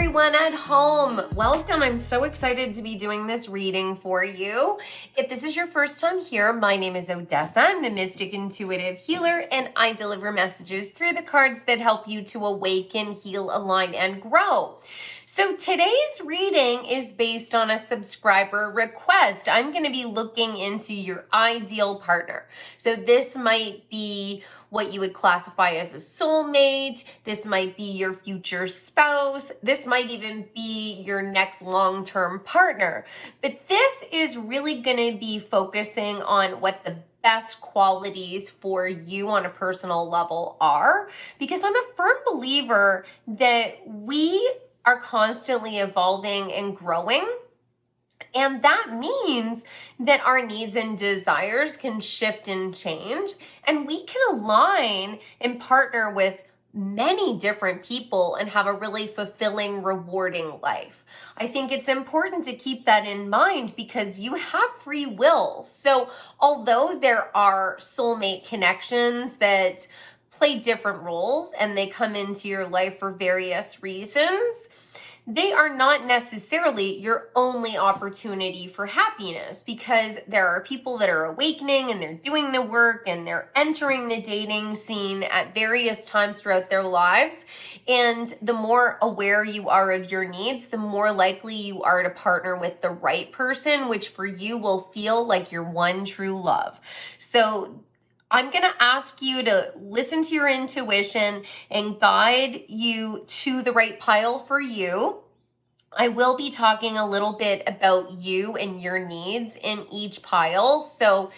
everyone at home. Welcome. I'm so excited to be doing this reading for you. If this is your first time here, my name is Odessa. I'm the Mystic Intuitive Healer, and I deliver messages through the cards that help you to awaken, heal, align, and grow. So today's reading is based on a subscriber request. I'm going to be looking into your ideal partner. So this might be what you would classify as a soulmate. This might be your future spouse. This might even be your next long-term partner. But this is really going to be focusing on what the best qualities for you on a personal level are, because I'm a firm believer that we are constantly evolving and growing. And that means that our needs and desires can shift and change, and we can align and partner with many different people and have a really fulfilling, rewarding life. I think it's important to keep that in mind because you have free will. So although there are soulmate connections that play different roles and they come into your life for various reasons, they are not necessarily your only opportunity for happiness, because there are people that are awakening and they're doing the work and they're entering the dating scene at various times throughout their lives. And the more aware you are of your needs, the more likely you are to partner with the right person, which for you will feel like your one true love. So I'm going to ask you to listen to your intuition and guide you to the right pile for you. I will be talking a little bit about you and your needs in each pile. So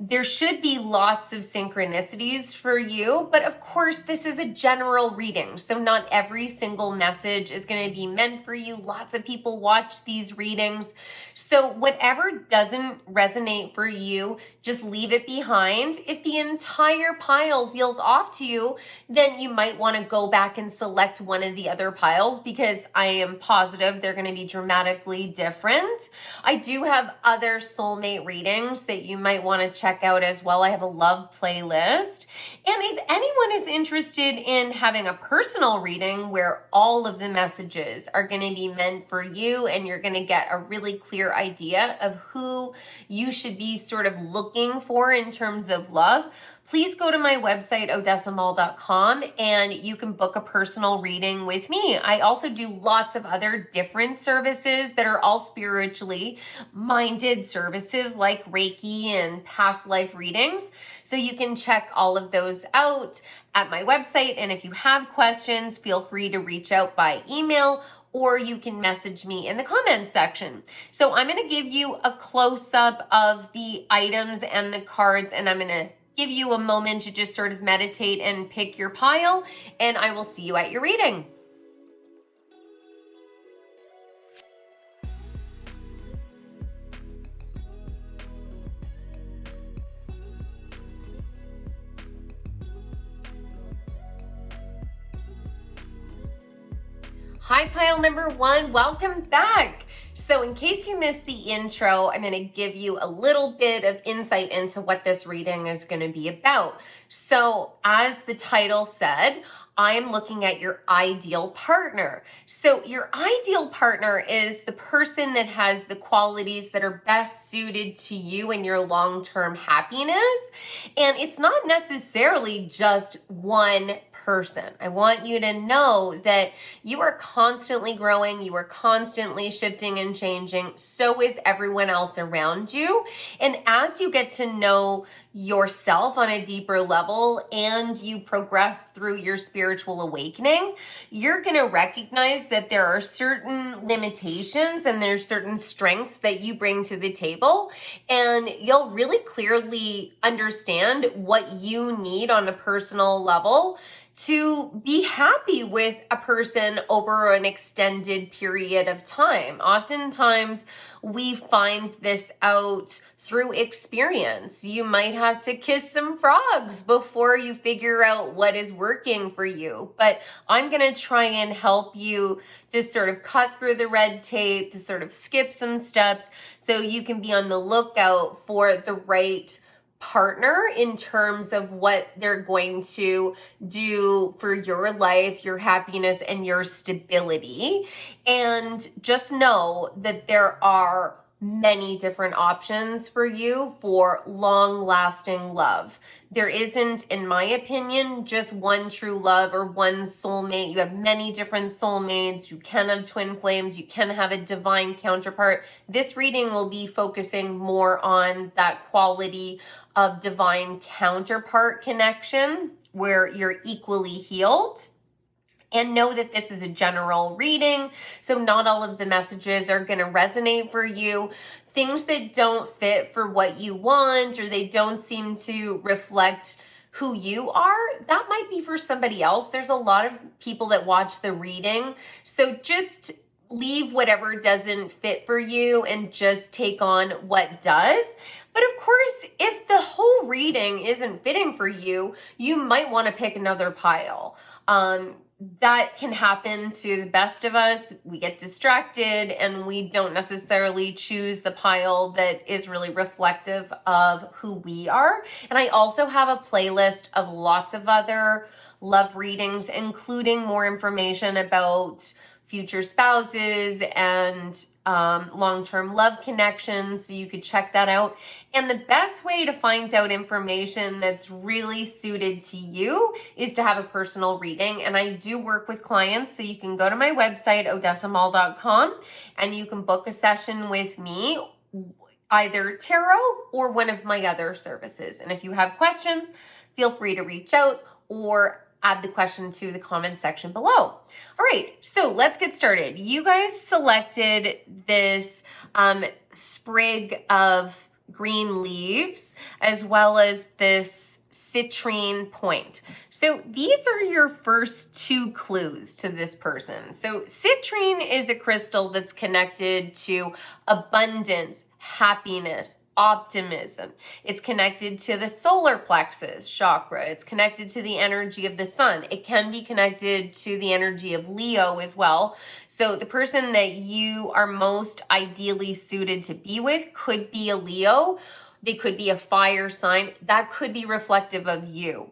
there should be lots of synchronicities for you, but of course this is a general reading, so not every single message is going to be meant for you. Lots of people watch these readings, so whatever doesn't resonate for you, just leave it behind. If the entire pile feels off to you, then you might want to go back and select one of the other piles, because I am positive they're going to be dramatically different. I do have other soulmate readings that you might want to check out as well. I have a love playlist. And if anyone is interested in having a personal reading where all of the messages are going to be meant for you and you're going to get a really clear idea of who you should be sort of looking for in terms of love, please go to my website, odessamall.com, and you can book a personal reading with me. I also do lots of other different services that are all spiritually minded services like Reiki and past life readings. So you can check all of those out at my website. And if you have questions, feel free to reach out by email, or you can message me in the comments section. So I'm going to give you a close-up of the items and the cards, and I'm going to give you a moment to just sort of meditate and pick your pile, and I will see you at your reading. Hi, pile number one, welcome back. So in case you missed the intro, I'm going to give you a little bit of insight into what this reading is going to be about. So as the title said, I am looking at your ideal partner. So your ideal partner is the person that has the qualities that are best suited to you and your long-term happiness. And it's not necessarily just one person. I want you to know that you are constantly growing, you are constantly shifting and changing. So is everyone else around you. And as you get to know yourself on a deeper level and you progress through your spiritual awakening, you're going to recognize that there are certain limitations and there's certain strengths that you bring to the table, and you'll really clearly understand what you need on a personal level to be happy with a person over an extended period of time. Oftentimes, we find this out through experience. You might have to kiss some frogs before you figure out what is working for you. But I'm going to try and help you to sort of cut through the red tape, to sort of skip some steps so you can be on the lookout for the right partner in terms of what they're going to do for your life, your happiness, and your stability. And just know that there are many different options for you for long-lasting love. There isn't, in my opinion, just one true love or one soulmate. You have many different soulmates. You can have twin flames. You can have a divine counterpart. This reading will be focusing more on that quality of divine counterpart connection where you're equally healed. And know that this is a general reading, so not all of the messages are going to resonate for you. Things that don't fit for what you want or they don't seem to reflect who you are, that might be for somebody else. There's a lot of people that watch the reading, so just leave whatever doesn't fit for you and just take on what does. But of course, if the whole reading isn't fitting for you, you might want to pick another pile. That can happen to the best of us. We get distracted and we don't necessarily choose the pile that is really reflective of who we are. And I also have a playlist of lots of other love readings, including more information about future spouses and long-term love connections, so you could check that out. And the best way to find out information that's really suited to you is to have a personal reading. And I do work with clients, so you can go to my website, odessamall.com, and you can book a session with me, either tarot or one of my other services. And if you have questions, feel free to reach out or add the question to the comment section below. All right, so let's get started. You guys selected this sprig of green leaves as well as this citrine point. So these are your first two clues to this person. So citrine is a crystal that's connected to abundance, happiness, optimism. It's connected to the solar plexus chakra. It's connected to the energy of the sun. It can be connected to the energy of Leo as well. So the person that you are most ideally suited to be with could be a Leo. They could be a fire sign. That could be reflective of you.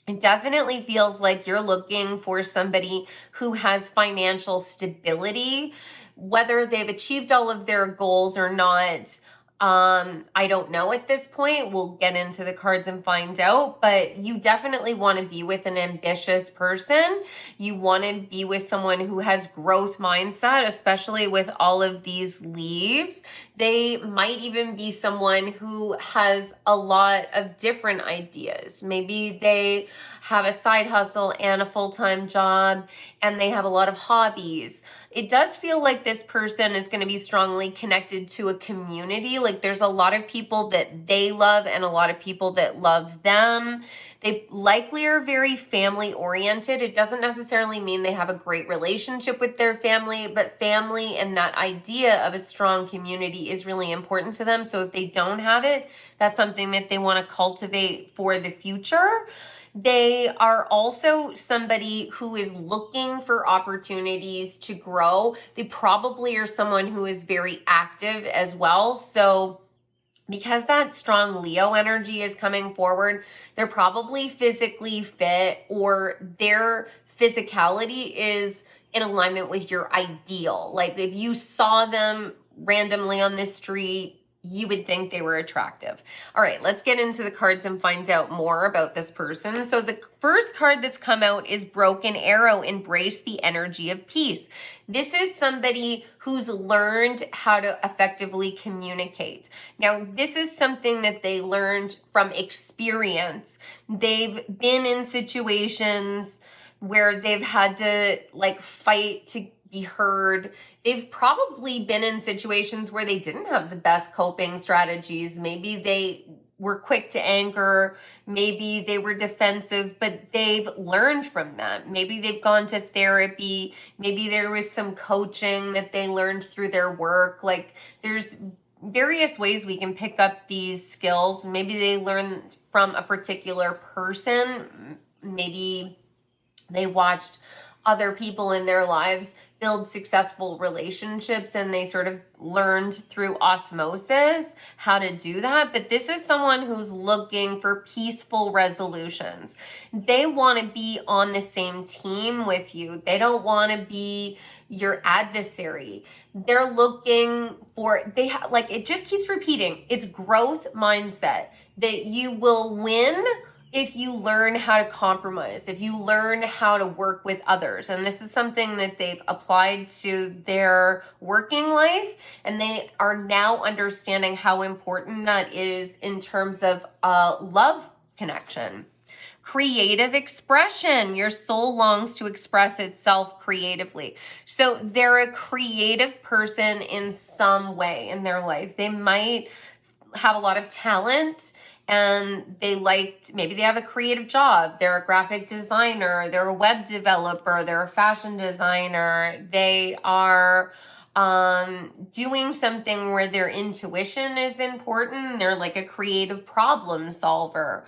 It definitely feels like you're looking for somebody who has financial stability. Whether they've achieved all of their goals or not, I don't know at this point. We'll get into the cards and find out, but you definitely want to be with an ambitious person. You want to be with someone who has growth mindset, especially with all of these leaves. They might even be someone who has a lot of different ideas. Maybe they have a side hustle and a full-time job, and they have a lot of hobbies. It does feel like this person is going to be strongly connected to a community. Like there's a lot of people that they love and a lot of people that love them. They likely are very family oriented. It doesn't necessarily mean they have a great relationship with their family, but family and that idea of a strong community is really important to them. So if they don't have it, that's something that they want to cultivate for the future. They are also somebody who is looking for opportunities to grow. They probably are someone who is very active as well. So because that strong Leo energy is coming forward, they're probably physically fit, or their physicality is in alignment with your ideal. Like if you saw them randomly on the street, you would think they were attractive. All right, let's get into the cards and find out more about this person. So the first card that's come out is Broken Arrow, Embrace the Energy of Peace. This is somebody who's learned how to effectively communicate. Now, this is something that they learned from experience. They've been in situations where they've had to like fight to be heard. They've probably been in situations where they didn't have the best coping strategies. Maybe they were quick to anger. Maybe they were defensive, but they've learned from that. Maybe they've gone to therapy. Maybe there was some coaching that they learned through their work. Like there's various ways we can pick up these skills. Maybe they learned from a particular person. Maybe they watched other people in their lives build successful relationships, and they sort of learned through osmosis how to do that. But this is someone who's looking for peaceful resolutions. They want to be on the same team with you. They don't want to be your adversary. They're looking for, like, it just keeps repeating. It's growth mindset that you will win if you learn how to compromise, if you learn how to work with others. And this is something that they've applied to their working life, and they are now understanding how important that is in terms of love connection. Creative expression. Your soul longs to express itself creatively. So they're a creative person in some way in their life. They might have a lot of talent, and maybe they have a creative job. They're a graphic designer, they're a web developer, they're a fashion designer. They are doing something where their intuition is important. They're like a creative problem solver.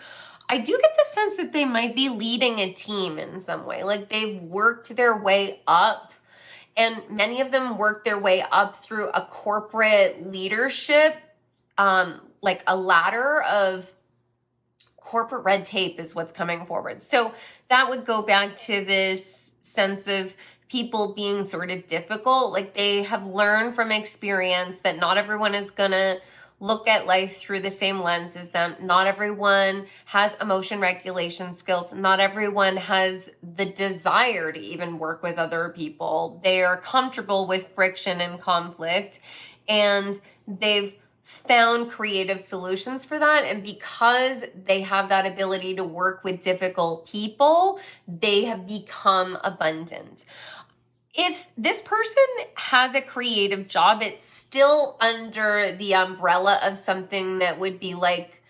I do get the sense that they might be leading a team in some way. Like, they've worked their way up, and many of them work their way up through a corporate leadership, like a ladder of corporate red tape is what's coming forward. So that would go back to this sense of people being sort of difficult. Like, they have learned from experience that not everyone is gonna look at life through the same lens as them. Not everyone has emotion regulation skills. Not everyone has the desire to even work with other people. They are comfortable with friction and conflict, and they've found creative solutions for that. And because they have that ability to work with difficult people, they have become abundant. If this person has a creative job, it's still under the umbrella of something that would be like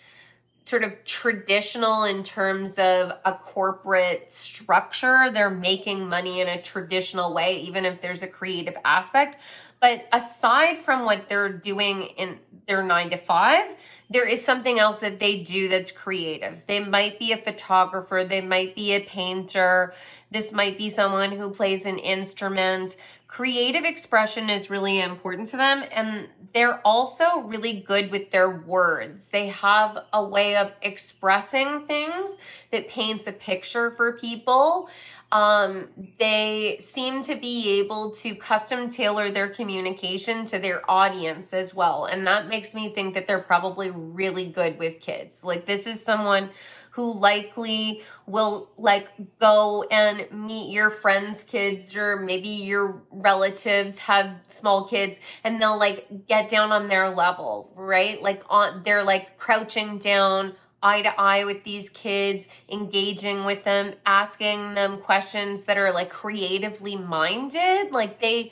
sort of traditional in terms of a corporate structure. They're making money in a traditional way, even if there's a creative aspect. But aside from what they're doing in their 9 to 5, there is something else that they do that's creative. They might be a photographer. They might be a painter. This might be someone who plays an instrument. Creative expression is really important to them, and they're also really good with their words. They have a way of expressing things that paints a picture for people. They seem to be able to custom tailor their communication to their audience as well. And that makes me think that they're probably really good with kids. Like, this is someone who likely will like go and meet your friends' kids, or maybe your relatives have small kids, and they'll like get down on their level, right? Like they're like crouching down eye to eye with these kids, engaging with them, asking them questions that are like creatively minded. Like they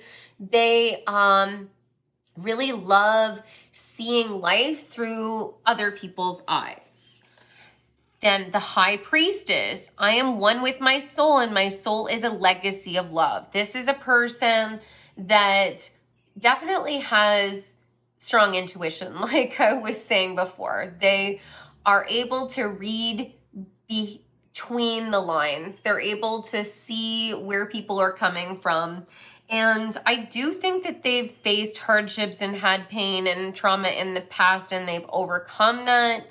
really love seeing life through other people's eyes. Then the High Priestess. I am one with my soul, and my soul is a legacy of love. This is a person that definitely has strong intuition, like I was saying before. They are able to read between the lines. They're able to see where people are coming from. And I do think that they've faced hardships and had pain and trauma in the past, and they've overcome that.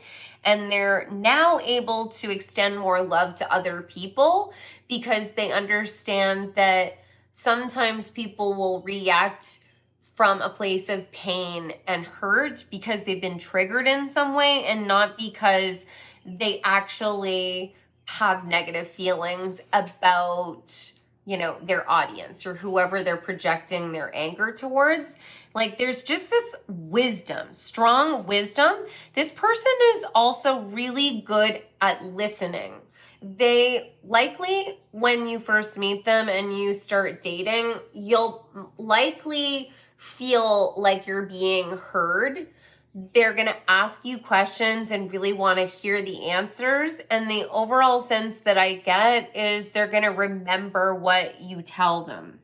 And they're now able to extend more love to other people, because they understand that sometimes people will react from a place of pain and hurt because they've been triggered in some way, and not because they actually have negative feelings about, you know, their audience or whoever they're projecting their anger towards. Like, there's just this wisdom, strong wisdom. This person is also really good at listening. They likely, when you first meet them and you start dating, you'll likely feel like you're being heard. They're going to ask you questions and really want to hear the answers. And the overall sense that I get is they're going to remember what you tell them.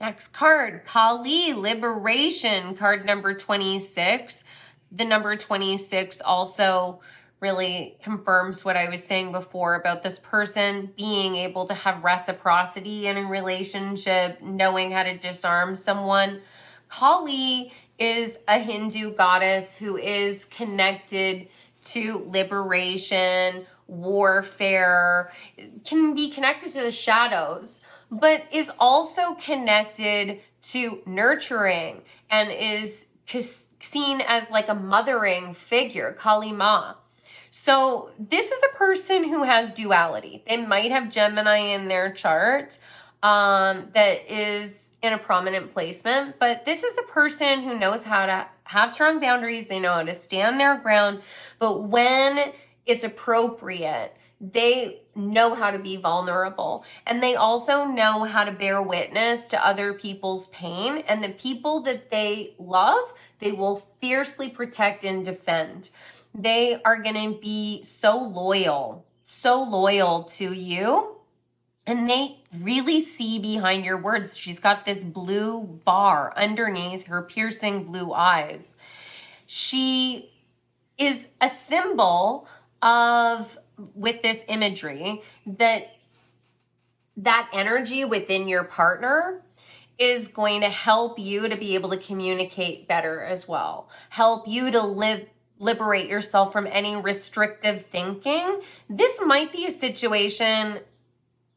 Next card, Kali, Liberation, card number 26. The number 26 also really confirms what I was saying before about this person being able to have reciprocity in a relationship, knowing how to disarm someone. Kali is a Hindu goddess who is connected to liberation, warfare, can be connected to the shadows, but is also connected to nurturing and is seen as like a mothering figure, Kali Ma. So this is a person who has duality. They might have Gemini in their chart that is in a prominent placement, but this is a person who knows how to have strong boundaries. They know how to stand their ground, but when it's appropriate, they know how to be vulnerable, and they also know how to bear witness to other people's pain, and the people that they love, they will fiercely protect and defend. They are going to be so loyal to you, and they really see behind your words. She's got this blue bar underneath her piercing blue eyes. She is a symbol of, with this imagery, that energy within your partner is going to help you to be able to communicate better as well. Help you to liberate yourself from any restrictive thinking. This might be a situation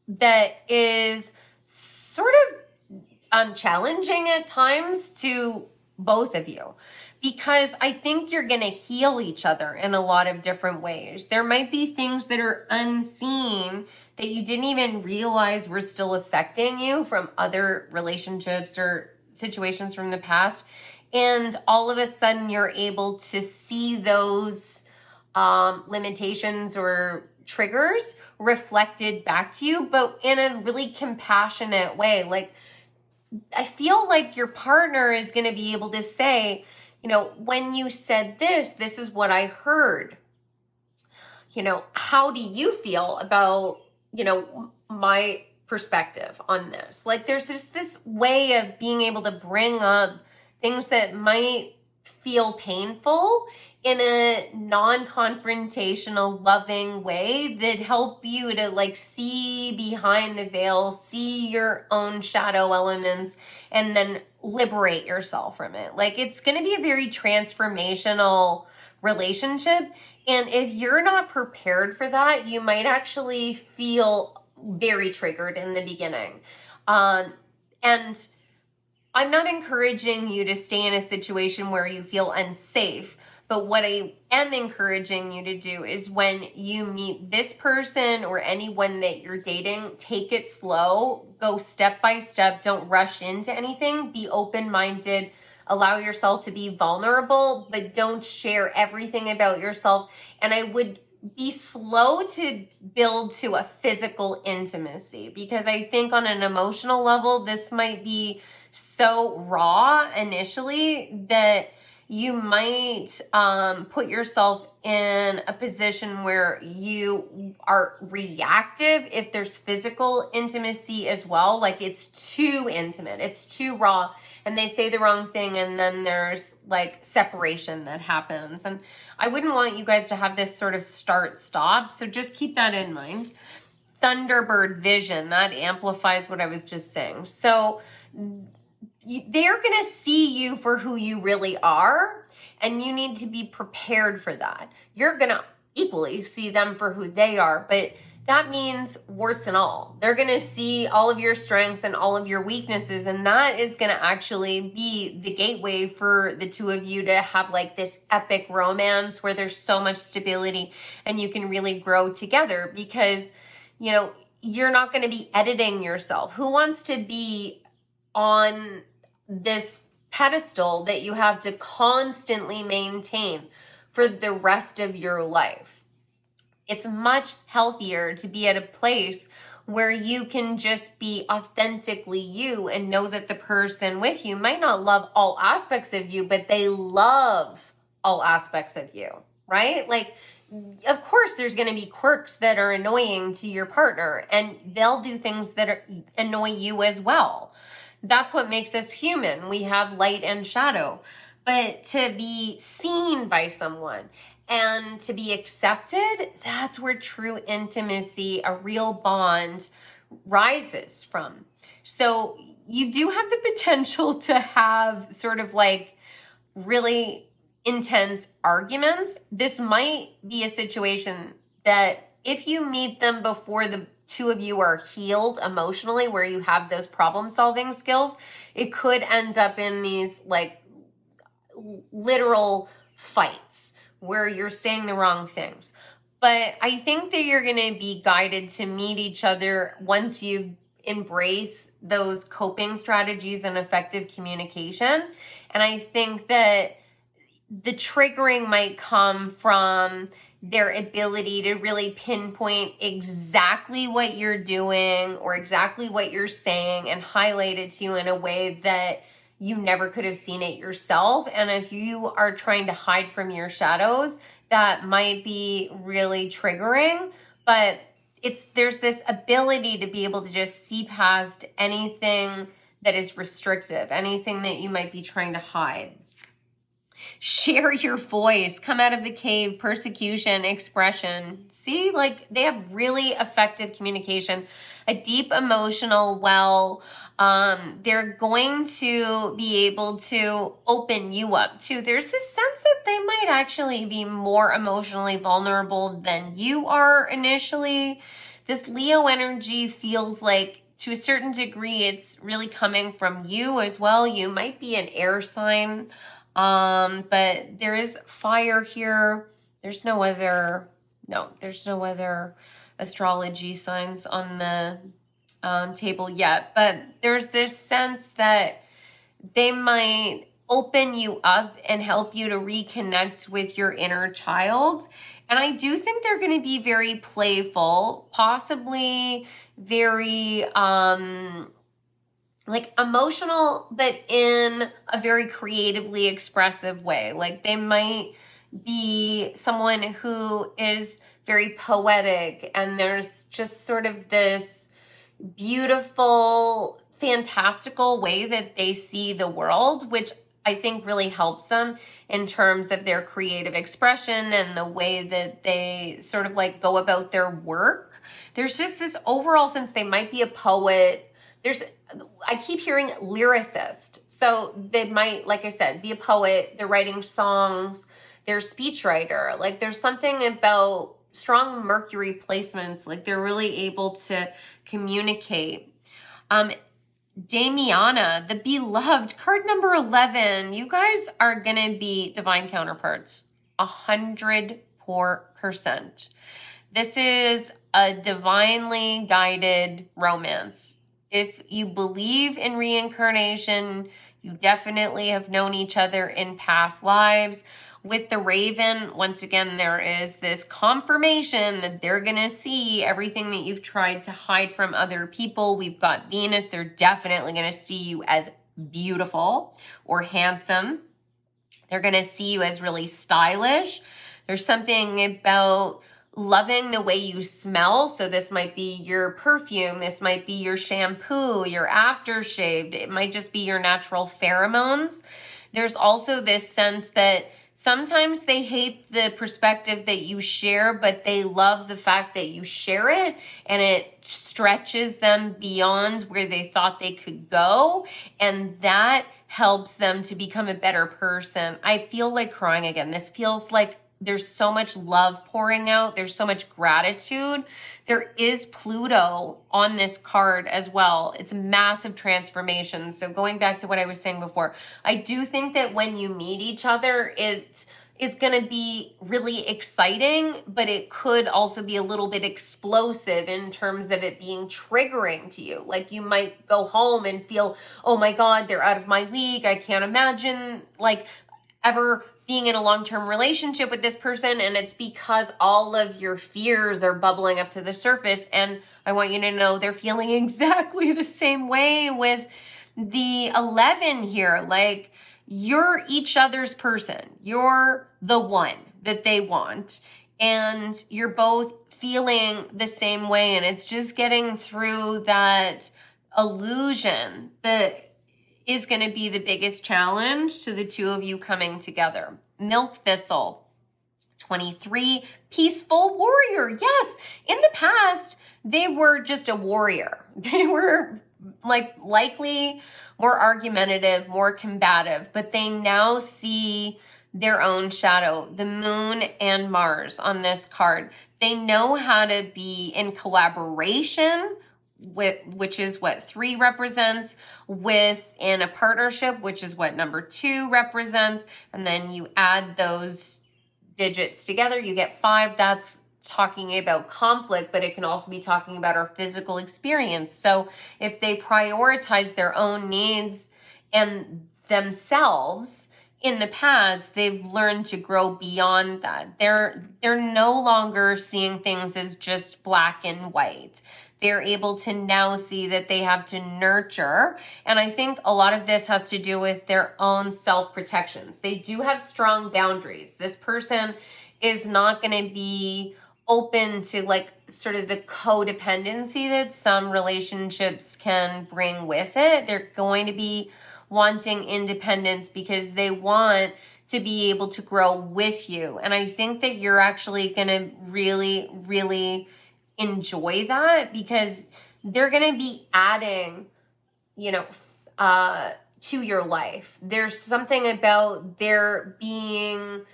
that is sort of challenging at times to both of you, because I think you're going to heal each other in a lot of different ways. There might be things that are unseen that you didn't even realize were still affecting you from other relationships or situations from the past. And all of a sudden you're able to see those limitations or triggers reflected back to you, but in a really compassionate way. Like, I feel like your partner is going to be able to say, you know, when you said this, this is what I heard. You know, how do you feel about, you know, my perspective on this? Like, there's just this way of being able to bring up things that might feel painful in a non-confrontational, loving way that help you to like see behind the veil, see your own shadow elements, and then liberate yourself from it. Like, it's going to be a very transformational relationship. And if you're not prepared for that, you might actually feel very triggered in the beginning. And I'm not encouraging you to stay in a situation where you feel unsafe. But what I am encouraging you to do is when you meet this person or anyone that you're dating, take it slow, go step by step, don't rush into anything, be open-minded, allow yourself to be vulnerable, but don't share everything about yourself. And I would be slow to build to a physical intimacy, because I think on an emotional level, this might be so raw initially that you might put yourself in a position where you are reactive if there's physical intimacy as well. Like, it's too intimate, it's too raw, and they say the wrong thing, and then there's like separation that happens. And I wouldn't want you guys to have this sort of start-stop, so just keep that in mind. Thunderbird vision, that amplifies what I was just saying. So they're going to see you for who you really are, and you need to be prepared for that. You're going to equally see them for who they are, but that means warts and all. They're going to see all of your strengths and all of your weaknesses, and that is going to actually be the gateway for the two of you to have like this epic romance where there's so much stability and you can really grow together, because, you know, you're not going to be editing yourself. Who wants to be on this pedestal that you have to constantly maintain for the rest of your life? It's much healthier to be at a place where you can just be authentically you and know that the person with you might not love all aspects of you, but they love all aspects of you, right? Like, of course, there's going to be quirks that are annoying to your partner, and they'll do things that annoy you as well. That's what makes us human. We have light and shadow. But to be seen by someone and to be accepted, that's where true intimacy, a real bond, rises from. So you do have the potential to have sort of like really intense arguments. This might be a situation that if you meet them before the two of you are healed emotionally, where you have those problem solving skills, it could end up in these like literal fights where you're saying the wrong things. But I think that you're going to be guided to meet each other once you embrace those coping strategies and effective communication. And I think that the triggering might come from their ability to really pinpoint exactly what you're doing or exactly what you're saying and highlight it to you in a way that you never could have seen it yourself. And if you are trying to hide from your shadows, that might be really triggering. But there's this ability to be able to just see past anything that is restrictive, anything that you might be trying to hide. Share your voice, come out of the cave, persecution, expression. See, like they have really effective communication, a deep emotional well. They're going to be able to open you up too. There's this sense that they might actually be more emotionally vulnerable than you are initially. This Leo energy feels like to a certain degree, it's really coming from you as well. You might be an air sign. But there is fire here. There's no other astrology signs on the table yet, but there's this sense that they might open you up and help you to reconnect with your inner child. And I do think they're going to be very playful, possibly very, like emotional, but in a very creatively expressive way. Like they might be someone who is very poetic, and there's just sort of this beautiful, fantastical way that they see the world, which I think really helps them in terms of their creative expression and the way that they sort of like go about their work. There's just this overall sense they might be a poet. I keep hearing lyricist. So they might, like I said, be a poet. They're writing songs. They're a speechwriter. Like there's something about strong Mercury placements. Like they're really able to communicate. Damiana, the beloved, card number 11. You guys are going to be divine counterparts. 100%. This is a divinely guided romance. If you believe in reincarnation, you definitely have known each other in past lives. With the Raven, once again, there is this confirmation that they're going to see everything that you've tried to hide from other people. We've got Venus. They're definitely going to see you as beautiful or handsome. They're going to see you as really stylish. There's something about loving the way you smell. So this might be your perfume. This might be your shampoo, your aftershave. It might just be your natural pheromones. There's also this sense that sometimes they hate the perspective that you share, but they love the fact that you share it, and it stretches them beyond where they thought they could go. And that helps them to become a better person. I feel like crying again. This feels like there's so much love pouring out. There's so much gratitude. There is Pluto on this card as well. It's a massive transformation. So going back to what I was saying before, I do think that when you meet each other, it is going to be really exciting, but it could also be a little bit explosive in terms of it being triggering to you. Like you might go home and feel, oh my God, they're out of my league. I can't imagine like ever being in a long-term relationship with this person, and it's because all of your fears are bubbling up to the surface. And I want you to know they're feeling exactly the same way with the 11 here. Like you're each other's person. You're the one that they want, and you're both feeling the same way. And it's just getting through that illusion that is going to be the biggest challenge to the two of you coming together. Milk thistle. 23, peaceful warrior. Yes, in the past, they were just a warrior. They were like likely more argumentative, more combative, but they now see their own shadow, the moon and Mars on this card. They know how to be in collaboration with, which is what 3 represents, within a partnership, which is what number 2 represents. And then you add those digits together, you get 5. That's talking about conflict, but it can also be talking about our physical experience. So if they prioritize their own needs and themselves in the past, they've learned to grow beyond that. They're no longer seeing things as just black and white. They're able to now see that they have to nurture. And I think a lot of this has to do with their own self-protections. They do have strong boundaries. This person is not going to be open to like sort of the codependency that some relationships can bring with it. They're going to be wanting independence because they want to be able to grow with you. And I think that you're actually going to really, really enjoy that, because they're going to be adding, you know, to your life. There's something about there being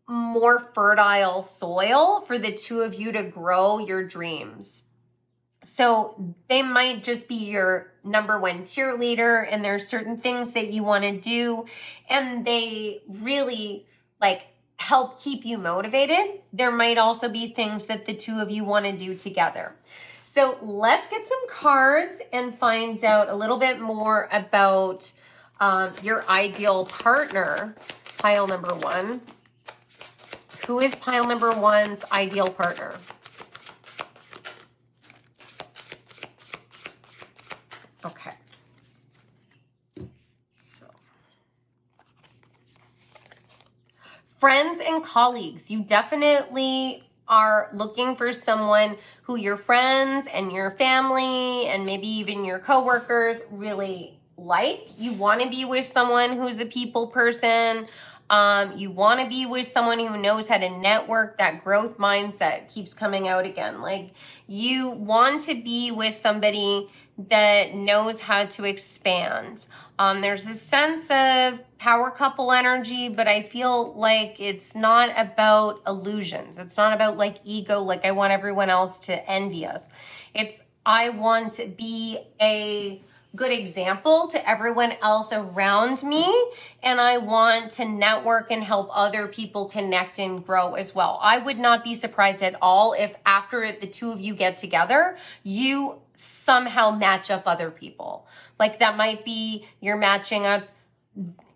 more fertile soil for the two of you to grow your dreams. So they might just be your number 1 cheerleader, and there's certain things that you want to do, and they really like help keep you motivated. There might also be things that the two of you want to do together. So let's get some cards and find out a little bit more about your ideal partner. Pile number 1. Who is pile number 1's ideal partner? Okay. So, friends and colleagues, you definitely are looking for someone who your friends and your family and maybe even your coworkers really like. You want to be with someone who's a people person. You want to be with someone who knows how to network. That growth mindset keeps coming out again. Like, you want to be with somebody that knows how to expand. There's a sense of power couple energy, but I feel like it's not about illusions. It's not about like ego, like I want everyone else to envy us. It's I want to be a good example to everyone else around me, and I want to network and help other people connect and grow as well. I would not be surprised at all if after the two of you get together, you somehow match up other people. Like, that might be you're matching up,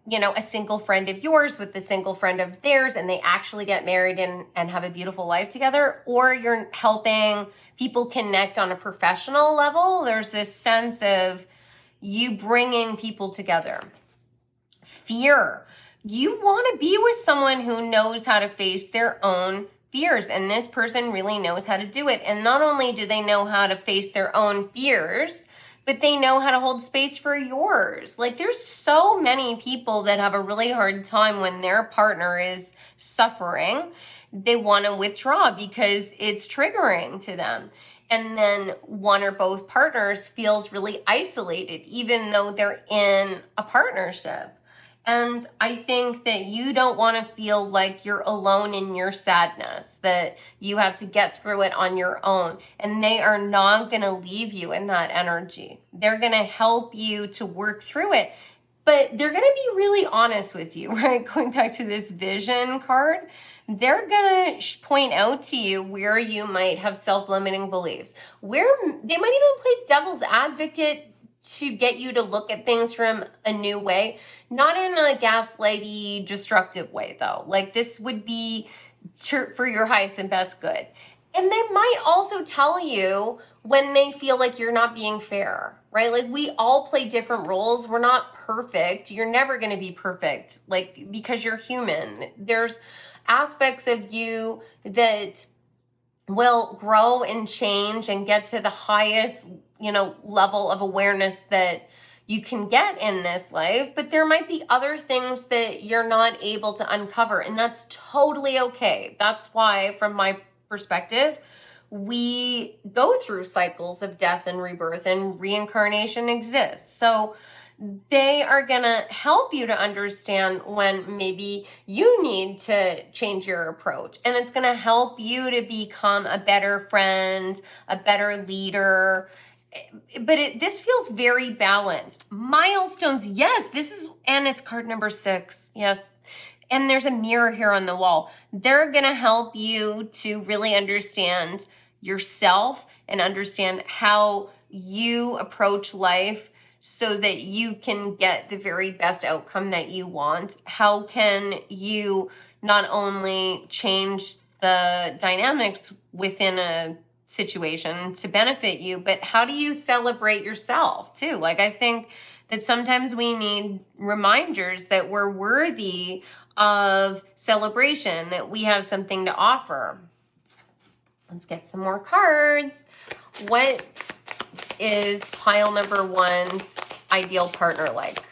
you know, a single friend of yours with a single friend of theirs, and they actually get married and have a beautiful life together, or you're helping people connect on a professional level. There's this sense of you bringing people together. Fear. You want to be with someone who knows how to face their own fears, and this person really knows how to do it. And not only do they know how to face their own fears, but they know how to hold space for yours. Like, there's so many people that have a really hard time when their partner is suffering. They want to withdraw because it's triggering to them. And then one or both partners feels really isolated, even though they're in a partnership. And I think that you don't want to feel like you're alone in your sadness, that you have to get through it on your own. And they are not going to leave you in that energy. They're going to help you to work through it. But they're going to be really honest with you, right? Going back to this vision card, they're going to point out to you where you might have self-limiting beliefs, where they might even play devil's advocate to get you to look at things from a new way, not in a gaslighty, destructive way though. Like, this would be for your highest and best good. And they might also tell you when they feel like you're not being fair, right? Like, we all play different roles. We're not perfect. You're never going to be perfect, like, because you're human. There's aspects of you that will grow and change and get to the highest, you know, level of awareness that you can get in this life, but there might be other things that you're not able to uncover, and that's totally okay. That's why, from my perspective, we go through cycles of death and rebirth, and reincarnation exists. So they are going to help you to understand when maybe you need to change your approach. And it's going to help you to become a better friend, a better leader. But this feels very balanced. Milestones, yes, and it's card number 6, yes. And there's a mirror here on the wall. They're going to help you to really understand yourself and understand how you approach life so that you can get the very best outcome that you want. How can you not only change the dynamics within a situation to benefit you, but how do you celebrate yourself too? Like, I think that sometimes we need reminders that we're worthy of celebration, that we have something to offer. Let's get some more cards. What is pile number 1's ideal partner like?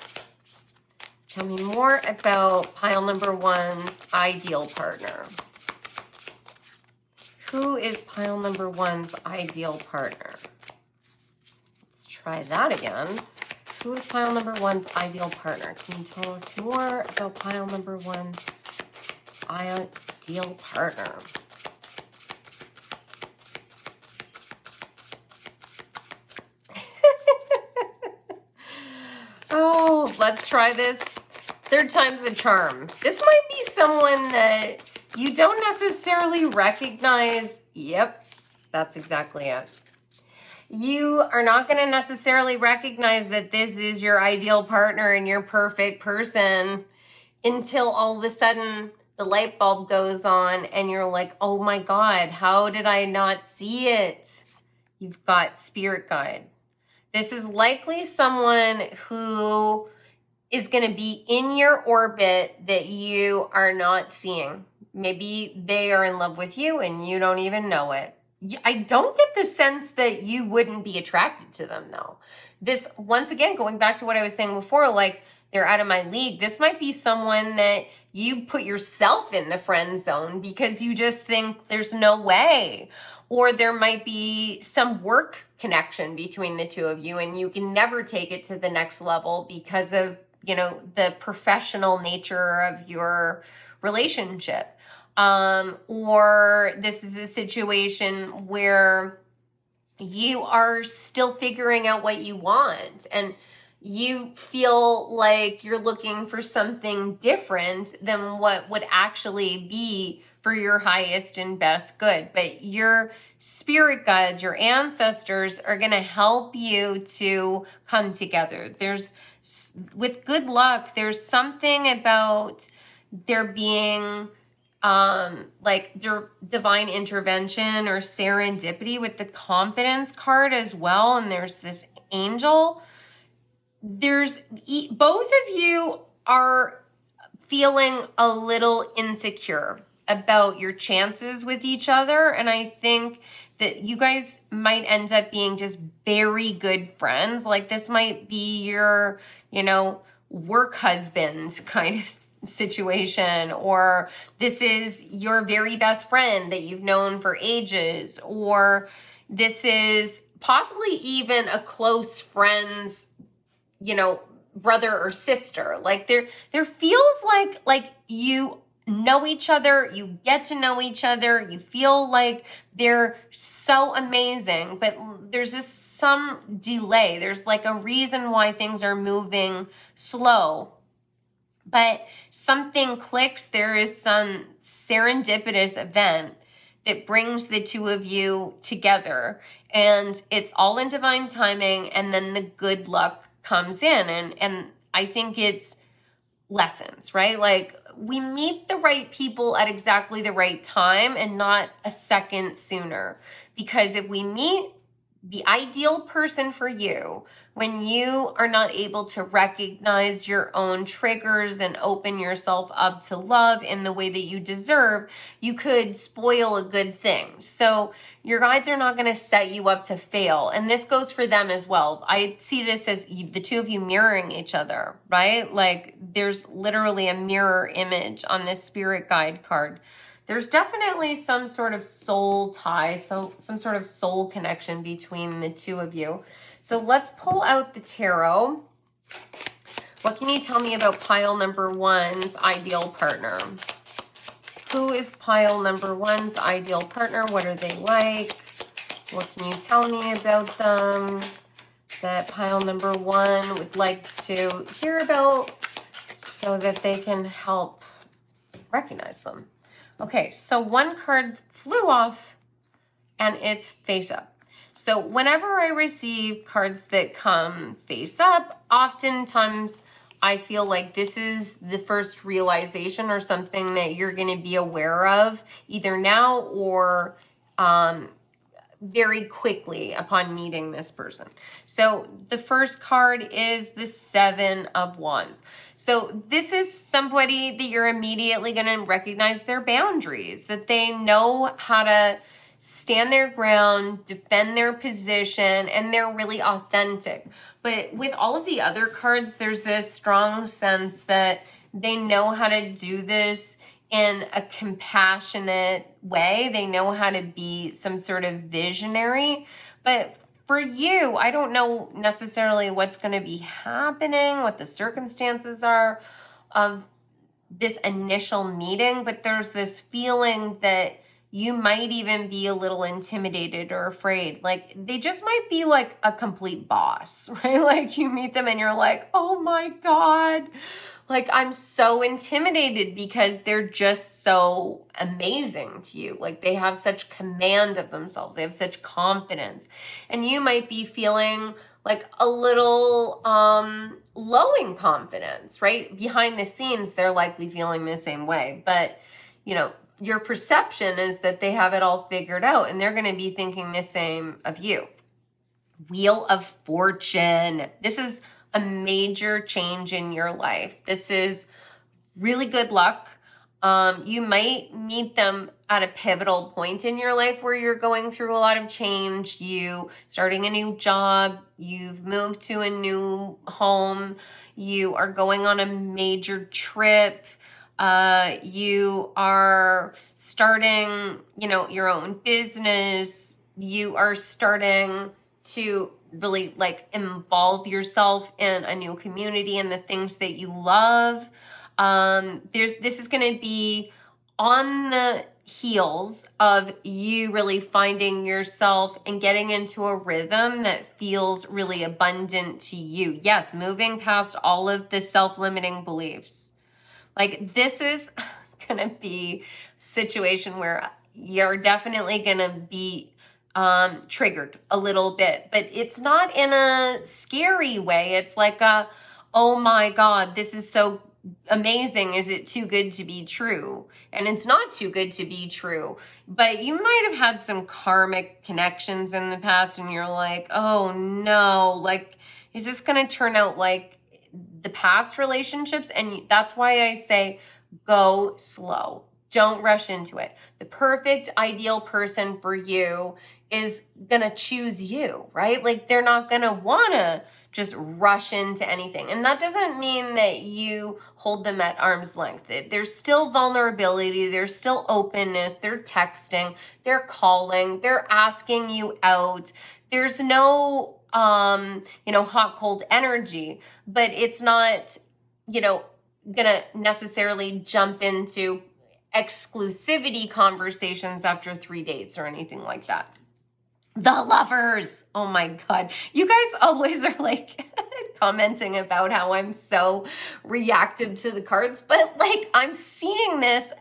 Tell me more about pile number 1's ideal partner. Who is pile number 1's ideal partner? Let's try that again. Who is pile number 1's ideal partner? Can you tell us more about pile number 1's ideal partner? Oh, let's try this. 3rd time's a charm. This might be someone that you don't necessarily recognize. Yep, that's exactly it. You are not going to necessarily recognize that this is your ideal partner and your perfect person until all of a sudden the light bulb goes on and you're like, oh my God, how did I not see it? You've got spirit guide. This is likely someone who is going to be in your orbit that you are not seeing. Maybe they are in love with you and you don't even know it. I don't get the sense that you wouldn't be attracted to them though. This, once again, going back to what I was saying before, like, they're out of my league. This might be someone that you put yourself in the friend zone because you just think there's no way. Or there might be some work connection between the two of you and you can never take it to the next level because of, the professional nature of your relationship. Or this is a situation where you are still figuring out what you want and you feel like you're looking for something different than what would actually be for your highest and best good. But your spirit guides, your ancestors are going to help you to come together. With good luck, there's something about there being like divine intervention or serendipity with the confidence card as well. And there's this angel. Both of you are feeling a little insecure about your chances with each other. And I think that you guys might end up being just very good friends. Like, this might be your, work husband kind of situation, or this is your very best friend that you've known for ages, or this is possibly even a close friend's, brother or sister. Like, there feels like you know each other, you get to know each other, you feel like they're so amazing, but there's just some delay. There's like a reason why things are moving slow. But something clicks. There is some serendipitous event that brings the two of you together. And it's all in divine timing. And then the good luck comes in. And I think it's lessons, right? Like, we meet the right people at exactly the right time and not a second sooner. Because if we meet the ideal person for you, when you are not able to recognize your own triggers and open yourself up to love in the way that you deserve, you could spoil a good thing. So your guides are not going to set you up to fail. And this goes for them as well. I see this as the two of you mirroring each other, right? Like there's literally a mirror image on this spirit guide card. There's definitely some sort of soul tie, so some sort of soul connection between the two of you. So let's pull out the tarot. What can you tell me about pile number one's ideal partner? Who is pile number one's ideal partner? What are they like? What can you tell me about them that pile number one would like to hear about so that they can help recognize them? Okay, so one card flew off and it's face up. So whenever I receive cards that come face up, oftentimes I feel like this is the first realization or something that you're going to be aware of either now or very quickly upon meeting this person. So the first card is the Seven of Wands. So this is somebody that you're immediately going to recognize their boundaries, that they know how to stand their ground, defend their position, and they're really authentic. But with all of the other cards, there's this strong sense that they know how to do this in a compassionate way. They know how to be some sort of visionary. But for you, I don't know necessarily what's going to be happening, what the circumstances are of this initial meeting, but there's this feeling that you might even be a little intimidated or afraid. Like they just might be like a complete boss, right? Like you meet them and you're like, oh my God, like I'm so intimidated because they're just so amazing to you. Like they have such command of themselves. They have such confidence. And you might be feeling like a little low in confidence, right? Behind the scenes, they're likely feeling the same way. But, you know, your perception is that they have it all figured out and they're going to be thinking the same of you. Wheel of Fortune. This is a major change in your life. This is really good luck. You might meet them at a pivotal point in your life where you're going through a lot of change. You starting a new job, you've moved to a new home, you are going on a major trip. You are starting, you know, your own business. You are starting to really like involve yourself in a new community and the things that you love. This is going to be on the heels of you really finding yourself and getting into a rhythm that feels really abundant to you. Yes, moving past all of the self-limiting beliefs. Like this is going to be a situation where you're definitely going to be triggered a little bit, but it's not in a scary way. It's like a, oh my God, this is so amazing. Is it too good to be true? And it's not too good to be true, but you might have had some karmic connections in the past and you're like, oh no, like, is this going to turn out like the past relationships? And that's why I say go slow. Don't rush into it. The perfect ideal person for you is going to choose you, right? Like they're not going to want to just rush into anything. And that doesn't mean that you hold them at arm's length. There's still vulnerability. There's still openness. They're texting. They're calling. They're asking you out. There's no hot, cold energy, but it's not, gonna necessarily jump into exclusivity conversations after 3 dates or anything like that. The Lovers. Oh my God. You guys always are like commenting about how I'm so reactive to the cards, but like I'm seeing this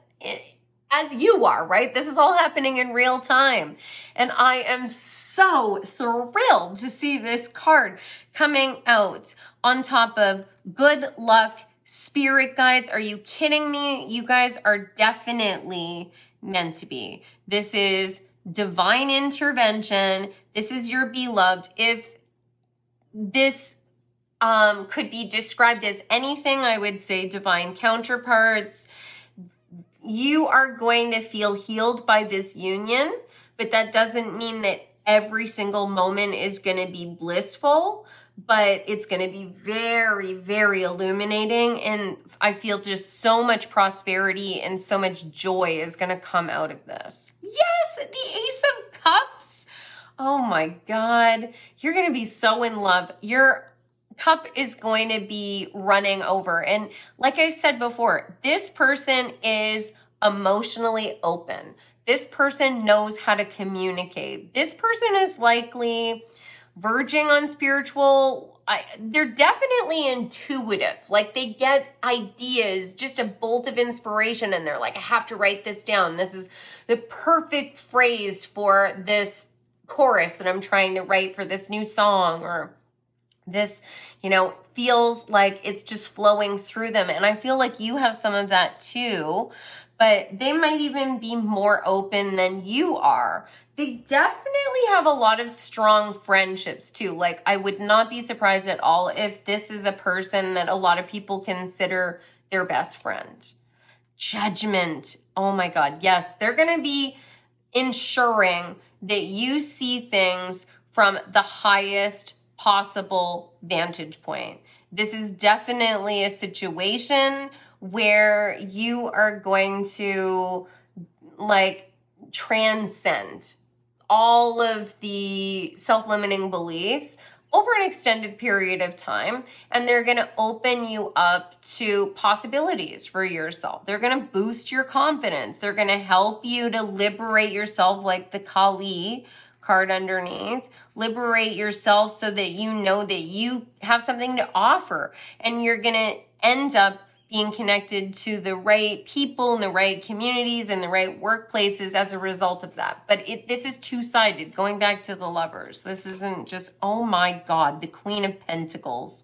as you are, right? This is all happening in real time. And I am so thrilled to see this card coming out on top of good luck, spirit guides. Are you kidding me? You guys are definitely meant to be. This is divine intervention. This is your beloved. If this could be described as anything, I would say divine counterparts. You are going to feel healed by this union, but that doesn't mean that every single moment is going to be blissful, but it's going to be very, very illuminating. And I feel just so much prosperity and so much joy is going to come out of this. Yes, the Ace of Cups. Oh my God. You're going to be so in love. Your cup is going to be running over. And like I said before, this person is emotionally open. This person knows how to communicate. This person is likely verging on spiritual. They're definitely intuitive. Like they get ideas, just a bolt of inspiration, and they're like, I have to write this down. This is the perfect phrase for this chorus that I'm trying to write for this new song, or this, feels like it's just flowing through them. And I feel like you have some of that too, but they might even be more open than you are. They definitely have a lot of strong friendships too. Like I would not be surprised at all if this is a person that a lot of people consider their best friend. Judgment. Oh my God. Yes, they're going to be ensuring that you see things from the highest possible vantage point. This is definitely a situation where you are going to transcend all of the self-limiting beliefs over an extended period of time, and they're going to open you up to possibilities for yourself. They're going to boost your confidence. They're going to help you to liberate yourself, like the Kali card underneath. Liberate yourself so that you know that you have something to offer, and you're going to end up being connected to the right people and the right communities and the right workplaces as a result of that. But this is two-sided, going back to the Lovers. This isn't just, oh my God, the Queen of Pentacles.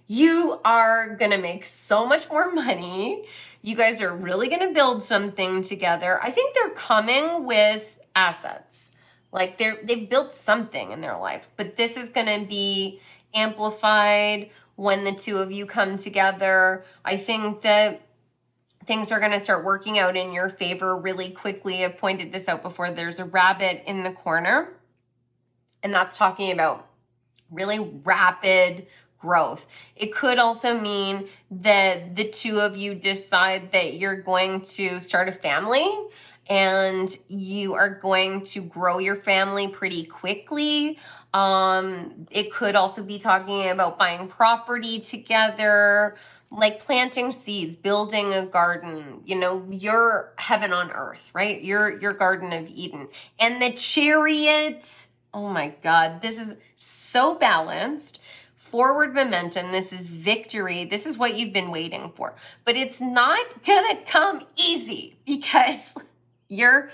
You are going to make so much more money. You guys are really going to build something together. I think they're coming with assets. Like they've built something in their life, but this is going to be amplified when the two of you come together. I think that things are going to start working out in your favor really quickly. I've pointed this out before. There's a rabbit in the corner, and that's talking about really rapid growth. It could also mean that the two of you decide that you're going to start a family, and you are going to grow your family pretty quickly. It could also be talking about buying property together, like planting seeds, building a garden, your heaven on earth, right? Your Garden of Eden. And the Chariot, oh my God, this is so balanced. Forward momentum. This is victory. This is what you've been waiting for. But it's not gonna come easy because you're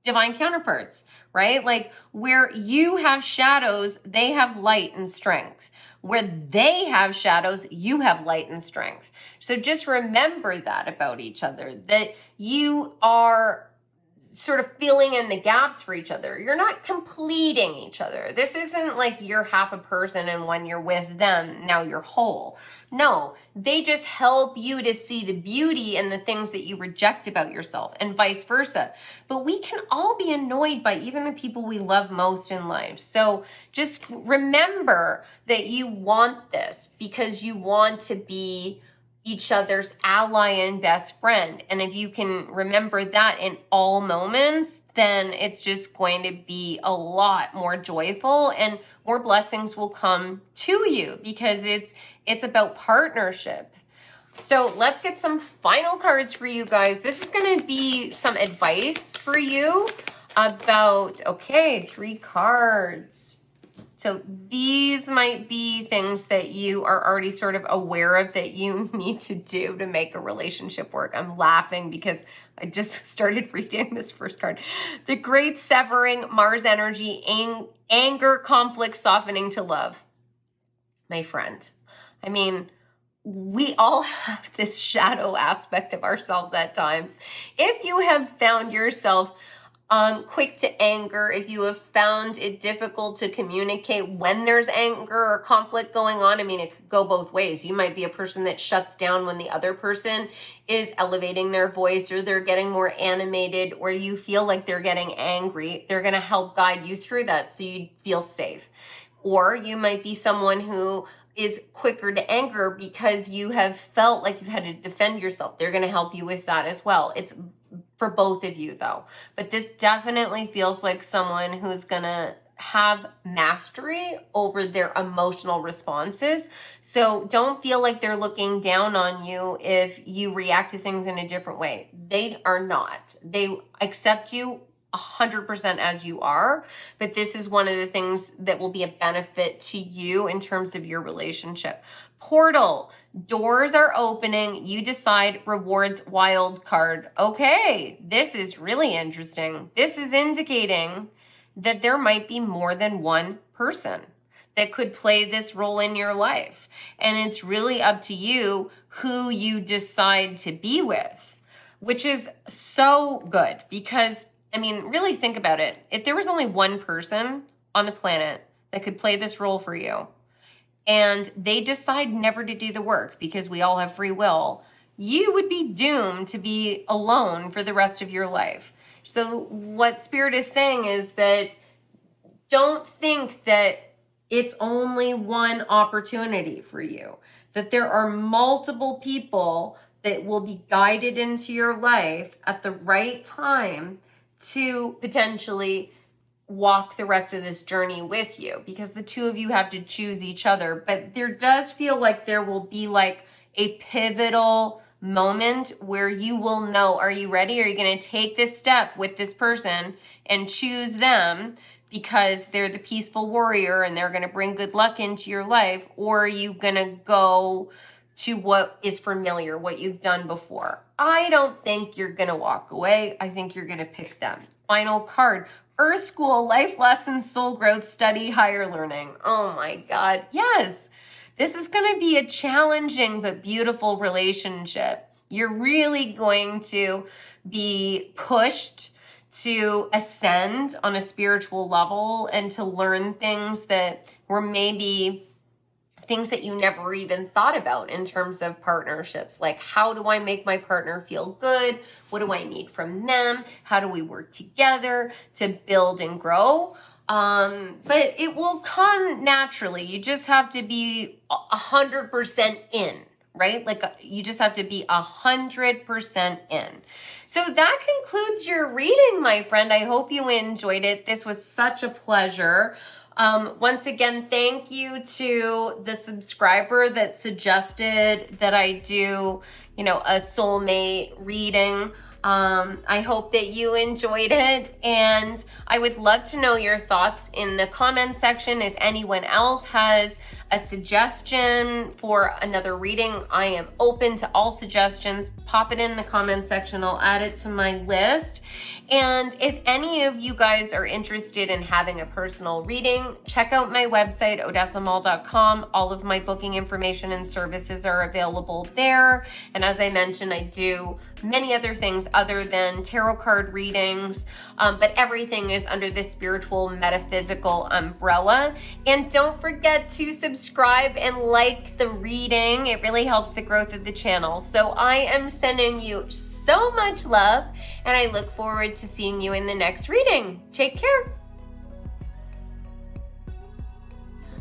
divine counterparts, right? Like where you have shadows, they have light and strength. Where they have shadows, you have light and strength. So just remember that about each other, that you are sort of filling in the gaps for each other. You're not completing each other. This isn't like you're half a person and when you're with them, now you're whole. No, they just help you to see the beauty and the things that you reject about yourself, and vice versa. But we can all be annoyed by even the people we love most in life. So just remember that you want this because you want to be each other's ally and best friend. And if you can remember that in all moments, then it's just going to be a lot more joyful and more blessings will come to you because it's about partnership. So let's get some final cards for you guys. This is going to be some advice for you about, okay, 3 cards. So these might be things that you are already sort of aware of that you need to do to make a relationship work. I'm laughing because I just started reading this first card. The Great Severing, Mars energy, anger, conflict, softening to love. My friend, I mean, we all have this shadow aspect of ourselves at times. If you have found yourself quick to anger. If you have found it difficult to communicate when there's anger or conflict going on, I mean, it could go both ways. You might be a person that shuts down when the other person is elevating their voice, or they're getting more animated, or you feel like they're getting angry. They're going to help guide you through that so you feel safe. Or you might be someone who is quicker to anger because you have felt like you've had to defend yourself. They're going to help you with that as well. It's for both of you though. But this definitely feels like someone who's going to have mastery over their emotional responses. So don't feel like they're looking down on you if you react to things in a different way. They are not. They accept you 100% as you are, but this is one of the things that will be a benefit to you in terms of your relationship. Portal, doors are opening. You decide rewards wild card. Okay, this is really interesting. This is indicating that there might be more than one person that could play this role in your life. And it's really up to you who you decide to be with, which is so good because I mean, really think about it. If there was only one person on the planet that could play this role for you, and they decide never to do the work because we all have free will, you would be doomed to be alone for the rest of your life. So what Spirit is saying is that don't think that it's only one opportunity for you, that there are multiple people that will be guided into your life at the right time to potentially walk the rest of this journey with you, because the two of you have to choose each other. But there does feel like there will be like a pivotal moment where you will know, are you ready? Are you going to take this step with this person and choose them because they're the peaceful warrior and they're going to bring good luck into your life? Or are you going to go to what is familiar, what you've done before? I don't think you're going to walk away. I think you're going to pick them. Final card, Earth School, Life Lessons, Soul Growth, Study, Higher Learning. Oh my God. Yes, this is going to be a challenging but beautiful relationship. You're really going to be pushed to ascend on a spiritual level and to learn things that were maybe things that you never even thought about in terms of partnerships. Like, how do I make my partner feel good? What do I need from them? How do we work together to build and grow? But it will come naturally. You just have to be 100% in, right? Like you just have to be 100% in. So that concludes your reading, my friend. I hope you enjoyed it. This was such a pleasure. Once again, thank you to the subscriber that suggested that I do, a soulmate reading. I hope that you enjoyed it, and I would love to know your thoughts in the comment section. If anyone else has a suggestion for another reading, I am open to all suggestions. Pop it in the comment section. I'll add it to my list. And if any of you guys are interested in having a personal reading, check out my website, odessamall.com. All of my booking information and services are available there. And as I mentioned, I do many other things other than tarot card readings, but everything is under this spiritual metaphysical umbrella. And don't forget to subscribe and like the reading. It really helps the growth of the channel. So I am sending you so much love, and I look forward to seeing you in the next reading. Take care.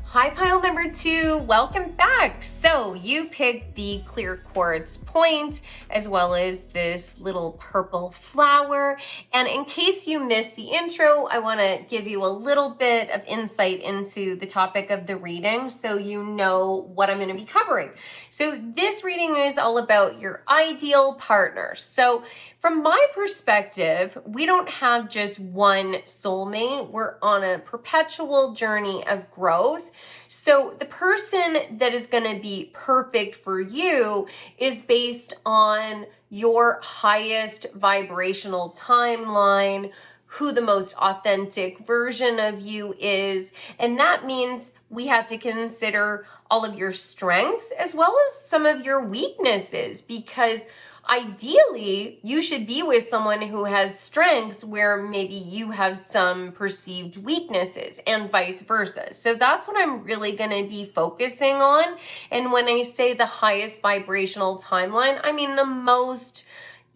Hi, pile number 2, welcome back. So you picked the clear quartz point as well as this little purple flower. And in case you missed the intro, I want to give you a little bit of insight into the topic of the reading so you know what I'm going to be covering. So this reading is all about your ideal partner. So from my perspective, we don't have just one soulmate. We're on a perpetual journey of growth. So the person that is going to be perfect for you is based on your highest vibrational timeline, who the most authentic version of you is. And that means we have to consider all of your strengths as well as some of your weaknesses, because ideally, you should be with someone who has strengths where maybe you have some perceived weaknesses and vice versa. So that's what I'm really going to be focusing on. And when I say the highest vibrational timeline, I mean the most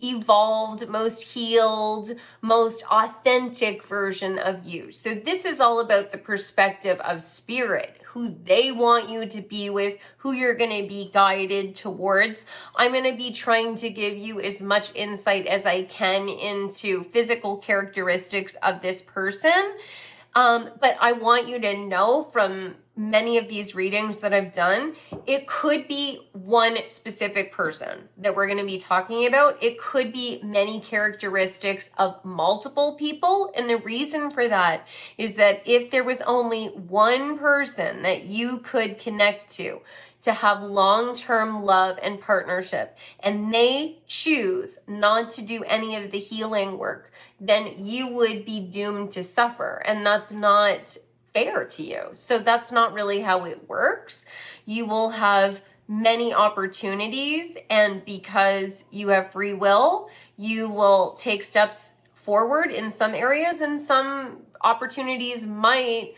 evolved, most healed, most authentic version of you. So this is all about the perspective of spirit, who they want you to be with, who you're going to be guided towards. I'm going to be trying to give you as much insight as I can into physical characteristics of this person. But I want you to know from many of these readings that I've done, it could be one specific person that we're going to be talking about. It could be many characteristics of multiple people. And the reason for that is that if there was only one person that you could connect to have long-term love and partnership, and they choose not to do any of the healing work, then you would be doomed to suffer. And that's not fair to you. So that's not really how it works. You will have many opportunities, and because you have free will, you will take steps forward in some areas, and some opportunities might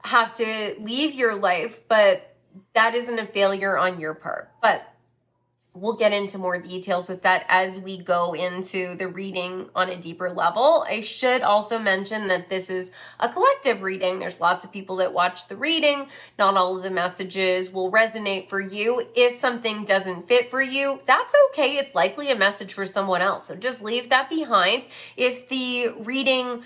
have to leave your life, but that isn't a failure on your part. But we'll get into more details with that as we go into the reading on a deeper level. I should also mention that this is a collective reading. There's lots of people that watch the reading. Not all of the messages will resonate for you. If something doesn't fit for you, that's okay. It's likely a message for someone else. So just leave that behind. If the reading,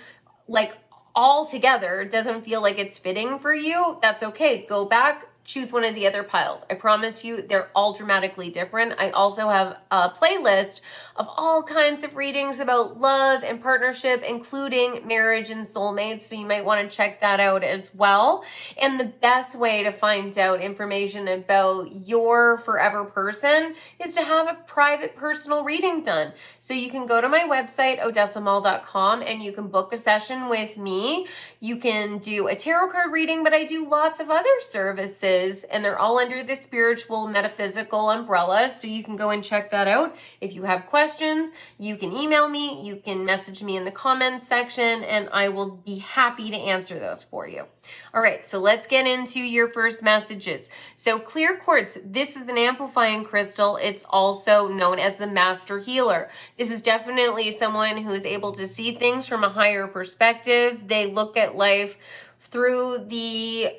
like, all together doesn't feel like it's fitting for you, that's okay. Go back, choose one of the other piles. I promise you, they're all dramatically different. I also have a playlist of all kinds of readings about love and partnership, including marriage and soulmates. So you might want to check that out as well. And the best way to find out information about your forever person is to have a private personal reading done. So you can go to my website, odessamall.com, and you can book a session with me. You can do a tarot card reading, but I do lots of other services, and they're all under the spiritual metaphysical umbrella. So you can go and check that out. If you have questions, you can email me, you can message me in the comments section, and I will be happy to answer those for you. All right, so let's get into your first messages. So clear quartz, this is an amplifying crystal. It's also known as the master healer. This is definitely someone who is able to see things from a higher perspective. They look at life through the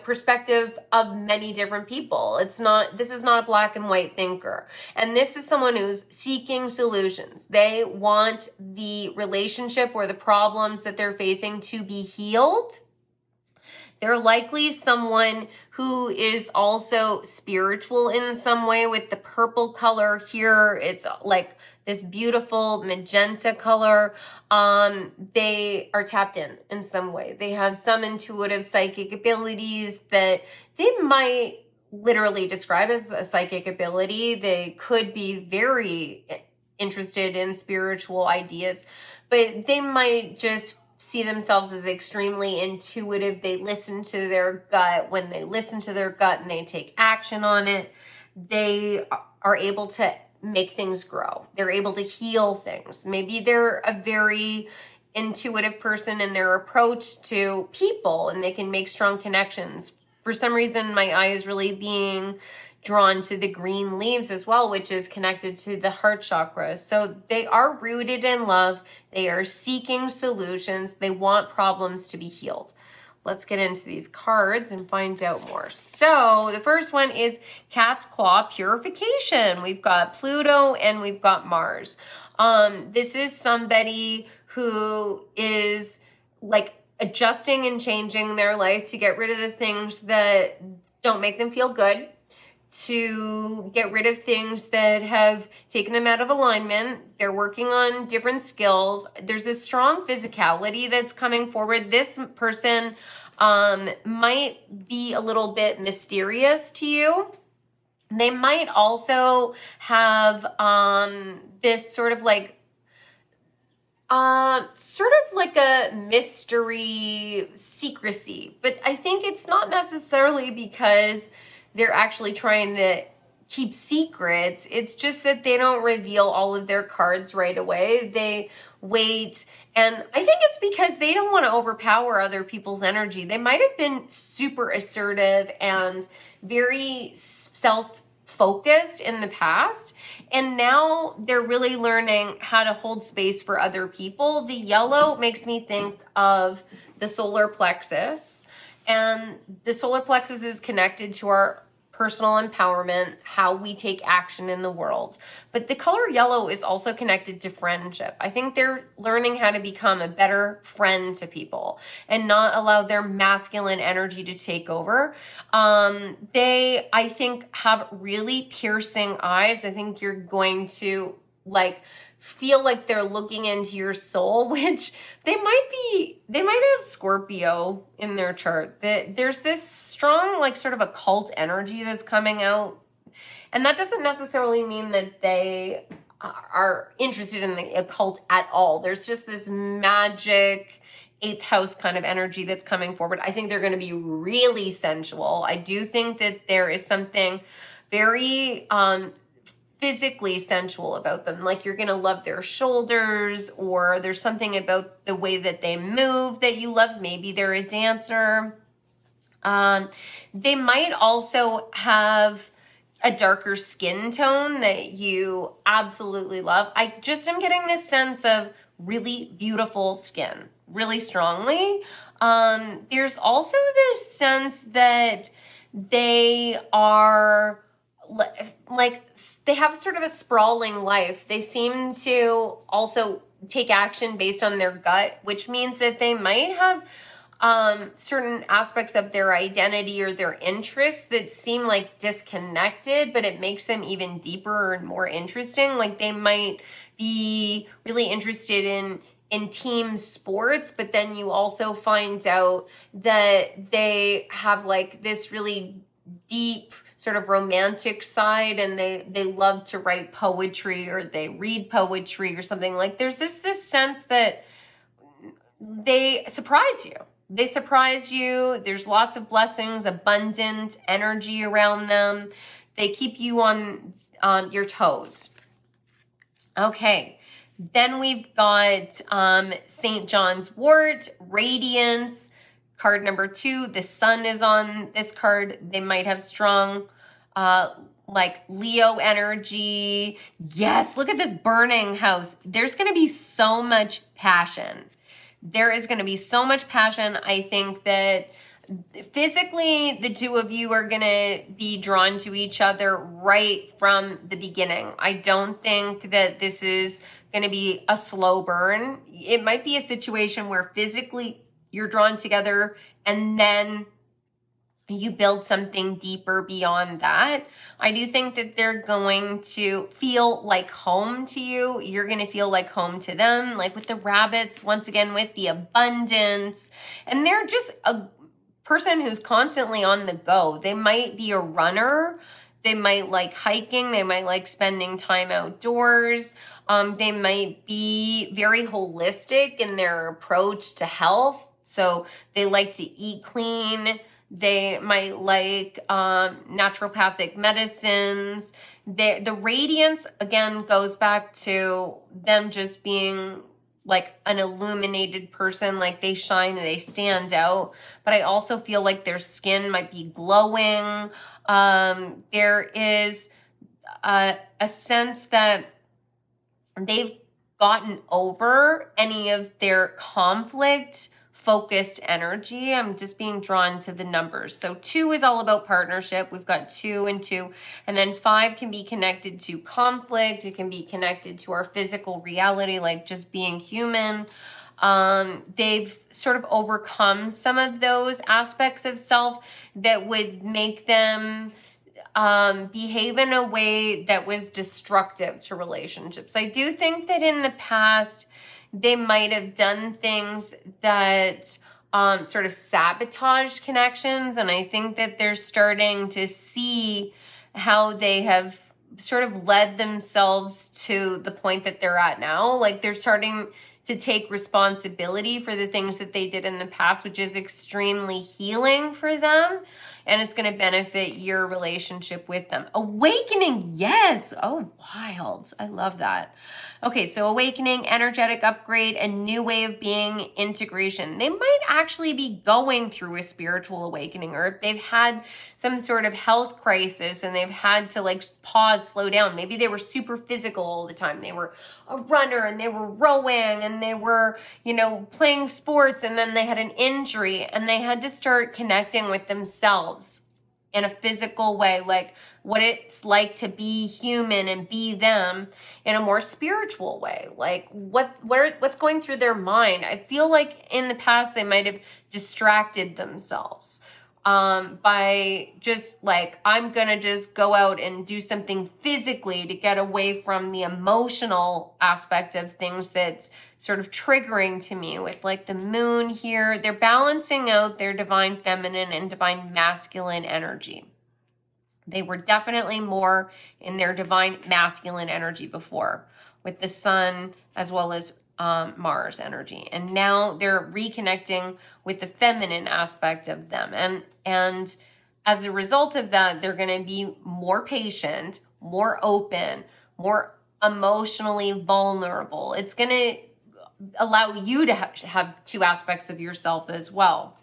perspective of many different people. This is not a black and white thinker. And this is someone who's seeking solutions. They want the relationship or the problems that they're facing to be healed. They're likely someone who is also spiritual in some way. With the purple color here, it's like this beautiful magenta color. They are tapped in some way. They have some intuitive psychic abilities that they might literally describe as a psychic ability. They could be very interested in spiritual ideas, but they might just see themselves as extremely intuitive. They listen to their gut. When they listen to their gut and they take action on it, they are able to make things grow. They're able to heal things. Maybe they're a very intuitive person in their approach to people, and they can make strong connections. For some reason, my eye is really being drawn to the green leaves as well, which is connected to the heart chakra. So they are rooted in love. They are seeking solutions. They want problems to be healed. Let's get into these cards and find out more. So the first one is Cat's Claw Purification. We've got Pluto and we've got Mars. This is somebody who is like adjusting and changing their life to get rid of the things that don't make them feel good, to get rid of things that have taken them out of alignment. They're working on different skills. There's a strong physicality that's coming forward. This person might be a little bit mysterious to you. They might also have this sort of like a mystery secrecy, but I think it's not necessarily because they're actually trying to keep secrets. It's just that they don't reveal all of their cards right away. They wait. And I think it's because they don't want to overpower other people's energy. They might have been super assertive and very self-focused in the past. And now they're really learning how to hold space for other people. The yellow makes me think of the solar plexus. And the solar plexus is connected to our personal empowerment, how we take action in the world. But the color yellow is also connected to friendship. I think they're learning how to become a better friend to people and not allow their masculine energy to take over. They, I think, have really piercing eyes. I think you're going to feel like they're looking into your soul, which they might have Scorpio in their chart. There's this strong, sort of occult energy that's coming out. And that doesn't necessarily mean that they are interested in the occult at all. There's just this magic 8th house kind of energy that's coming forward. I think they're going to be really sensual. I do think that there is something very, physically sensual about them. Like you're going to love their shoulders, or there's something about the way that they move that you love. Maybe they're a dancer. They might also have a darker skin tone that you absolutely love. I just am getting this sense of really beautiful skin really strongly. There's also this sense that they are they have sort of a sprawling life. They seem to also take action based on their gut, which means that they might have certain aspects of their identity or their interests that seem like disconnected, but it makes them even deeper and more interesting. Like they might be really interested in team sports, but then you also find out that they have this really deep sort of romantic side, and they love to write poetry, or they read poetry or something. There's this sense that they surprise you. They surprise you. There's lots of blessings, abundant energy around them. They keep you on your toes. Okay. Then we've got St. John's wort, radiance. Card number 2, the sun is on this card. They might have strong, Leo energy. Yes, look at this burning house. There's going to be so much passion. There is going to be so much passion. I think that physically, the two of you are going to be drawn to each other right from the beginning. I don't think that this is going to be a slow burn. It might be a situation where physically you're drawn together and then you build something deeper beyond that. I do think that they're going to feel like home to you. You're going to feel like home to them, like with the rabbits, once again, with the abundance. And they're just a person who's constantly on the go. They might be a runner. They might like hiking. They might like spending time outdoors. They might be very holistic in their approach to health. So they like to eat clean. They might like naturopathic medicines. The radiance, again, goes back to them just being like an illuminated person. Like they shine and they stand out. But I also feel like their skin might be glowing. There is a sense that they've gotten over any of their conflict focused energy. I'm just being drawn to the numbers. So 2 is all about partnership. We've got 2 and 2. And then 5 can be connected to conflict. It can be connected to our physical reality, like just being human. They've sort of overcome some of those aspects of self that would make them behave in a way that was destructive to relationships. I do think that in the past, they might have done things that sort of sabotage connections. And I think that they're starting to see how they have sort of led themselves to the point that they're at now. Like they're starting to take responsibility for the things that they did in the past, which is extremely healing for them. And it's going to benefit your relationship with them. Awakening, yes. Oh, wild. I love that. Okay, so awakening, energetic upgrade, a new way of being, integration. They might actually be going through a spiritual awakening, or if they've had some sort of health crisis and they've had to like pause, slow down. Maybe they were super physical all the time. They were a runner and they were rowing and they were, you know, playing sports, and then they had an injury and they had to start connecting with themselves in a physical way, like what it's like to be human and be them in a more spiritual way. Like what's going through their mind. I feel like in the past they might have distracted themselves by just like, I'm gonna just go out and do something physically to get away from the emotional aspect of things that's sort of triggering to me with like the moon here. They're balancing out their divine feminine and divine masculine energy. They were definitely more in their divine masculine energy before, with the sun as well as Mars energy. And now they're reconnecting with the feminine aspect of them. And as a result of that, they're going to be more patient, more open, more emotionally vulnerable. It's going to allow you to have two aspects of yourself as well.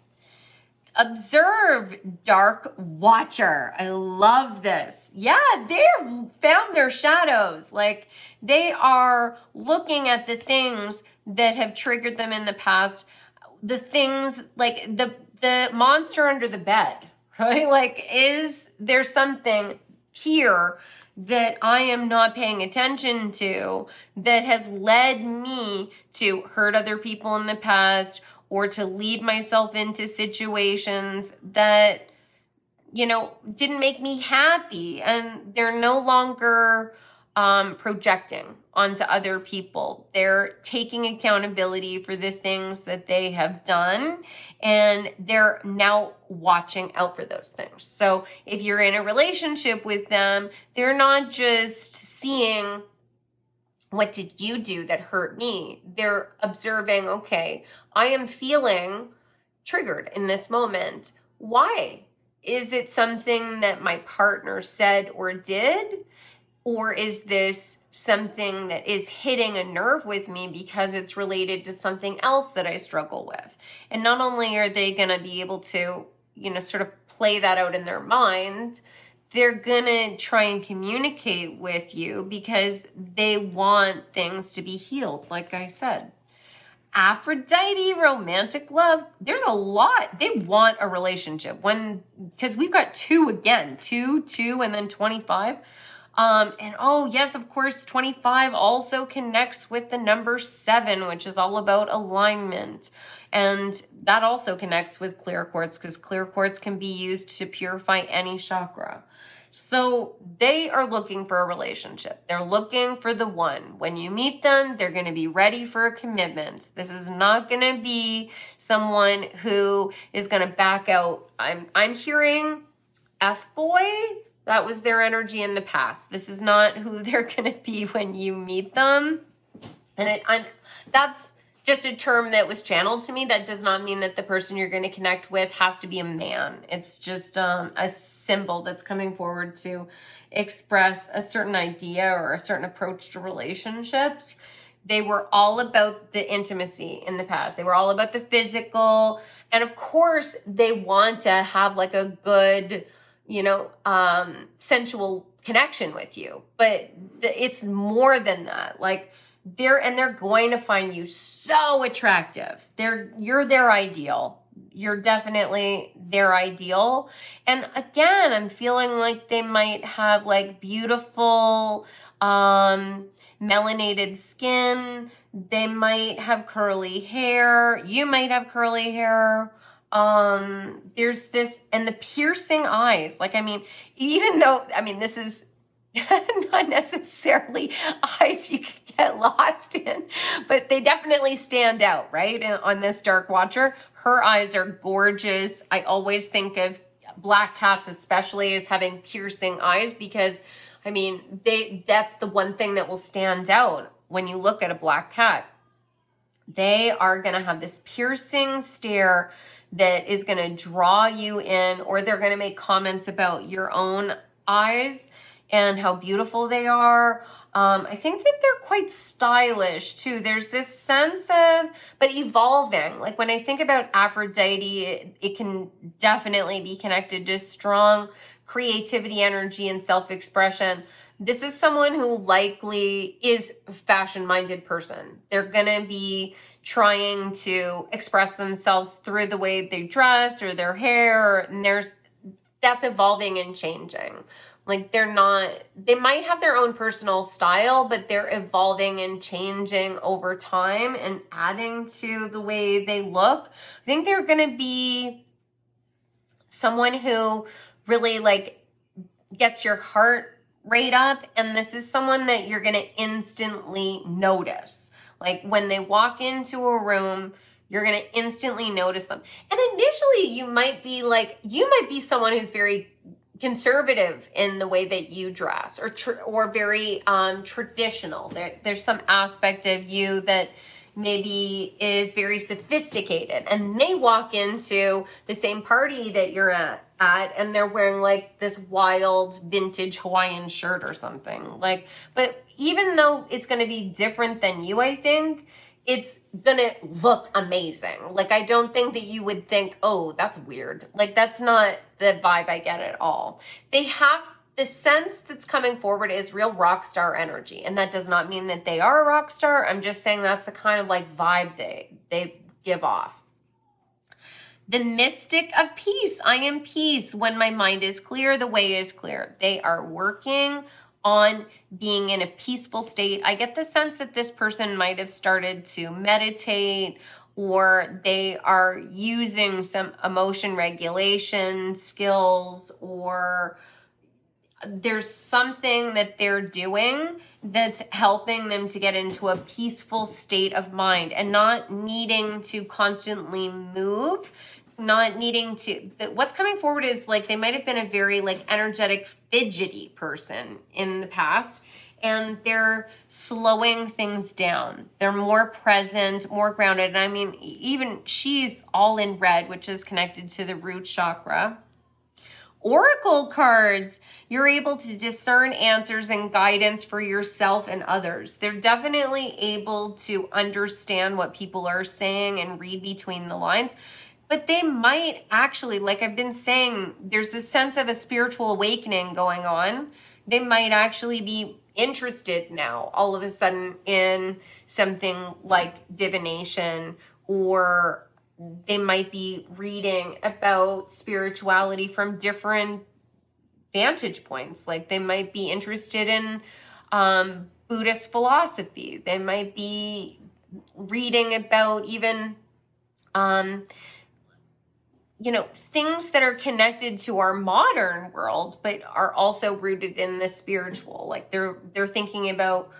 Observe, dark watcher. I love this. Yeah, they've found their shadows. Like they are looking at the things that have triggered them in the past. The things like the monster under the bed, right? Like, is there something here that I am not paying attention to that has led me to hurt other people in the past, or to lead myself into situations that, you know, didn't make me happy, and they're no longer projecting onto other people. They're taking accountability for the things that they have done, and they're now watching out for those things. So if you're in a relationship with them, they're not just seeing, what did you do that hurt me? They're observing, okay, I am feeling triggered in this moment. Why? Is it something that my partner said or did? Or is this something that is hitting a nerve with me because it's related to something else that I struggle with? And not only are they going to be able to, you know, sort of play that out in their mind, they're gonna try and communicate with you because they want things to be healed, like I said. Aphrodite, romantic love, there's a lot. They want a relationship. Because we've got 2 again, 2, and then 25. And oh yes, of course, 25 also connects with the number 7, which is all about alignment. And that also connects with clear quartz, because clear quartz can be used to purify any chakra. So they are looking for a relationship. They're looking for the one. When you meet them, they're going to be ready for a commitment. This is not going to be someone who is going to back out. I'm hearing F-boy. That was their energy in the past. This is not who they're going to be when you meet them. And that's just a term that was channeled to me. That does not mean that the person you're going to connect with has to be a man. It's just a symbol that's coming forward to express a certain idea or a certain approach to relationships. They were all about the intimacy in the past. They were all about the physical. And of course, they want to have like a good, you know, sensual connection with you. But it's more than that. Like, they're going to find you so attractive. You're their ideal. You're definitely their ideal. And again, I'm feeling like they might have like beautiful melanated skin. They might have curly hair. You might have curly hair. There's this, and the piercing eyes. Like, I mean, even though, I mean, this is not necessarily eyes you could get lost in, but they definitely stand out, right? On this dark watcher, her eyes are gorgeous. I always think of black cats, especially, as having piercing eyes, because I mean, that's the one thing that will stand out when you look at a black cat. They are going to have this piercing stare that is going to draw you in, or they're going to make comments about your own eyes and how beautiful they are. I think that they're quite stylish too. There's this sense of, but evolving. Like when I think about Aphrodite, it can definitely be connected to strong creativity, energy, and self-expression. This is someone who likely is a fashion-minded person. They're going to be trying to express themselves through the way they dress or their hair, and that's evolving and changing. Like they might have their own personal style, but they're evolving and changing over time and adding to the way they look. I think they're going to be someone who really like gets your heart rate up, and this is someone that you're going to instantly notice. Like when they walk into a room, you're going to instantly notice them. And initially you might be someone who's very conservative in the way that you dress, or very traditional. There's some aspect of you that maybe is very sophisticated, and they walk into the same party that you're at and they're wearing like this wild vintage Hawaiian shirt or something. Like, but even though it's going to be different than you, I think it's going to look amazing. Like, I don't think that you would think, oh, that's weird. Like, that's not the vibe I get at all. They have the sense that's coming forward is real rock star energy. And that does not mean that they are a rock star. I'm just saying that's the kind of like vibe they give off. The mystic of peace. I am peace. When my mind is clear, the way is clear. They are working on being in a peaceful state. I get the sense that this person might have started to meditate, or they are using some emotion regulation skills, or there's something that they're doing that's helping them to get into a peaceful state of mind and not needing to constantly move, not needing to, what's coming forward is like they might have been a very like energetic, fidgety person in the past, and they're slowing things down. They're more present, more grounded. And I mean, even she's all in red, which is connected to the root chakra. Oracle cards, you're able to discern answers and guidance for yourself and others. They're definitely able to understand what people are saying and read between the lines. But they might actually, like I've been saying, there's this sense of a spiritual awakening going on. They might actually be interested now, all of a sudden, in something like divination, or they might be reading about spirituality from different vantage points. Like they might be interested in Buddhist philosophy. They might be reading about even things that are connected to our modern world, but are also rooted in the spiritual. Like they're thinking about,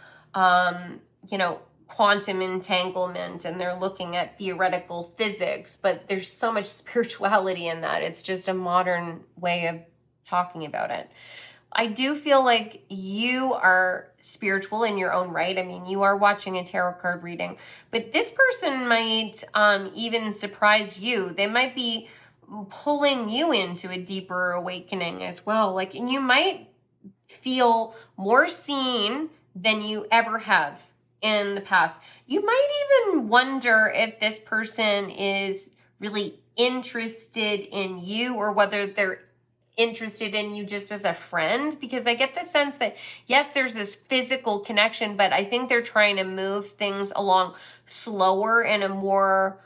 quantum entanglement, and they're looking at theoretical physics, but there's so much spirituality in that. It's just a modern way of talking about it. I do feel like you are spiritual in your own right. I mean, you are watching a tarot card reading, but this person might even surprise you. They might be pulling you into a deeper awakening as well. Like, and you might feel more seen than you ever have in the past. You might even wonder if this person is really interested in you, or whether they're interested in you just as a friend, because I get the sense that, yes, there's this physical connection, but I think they're trying to move things along slower in a more,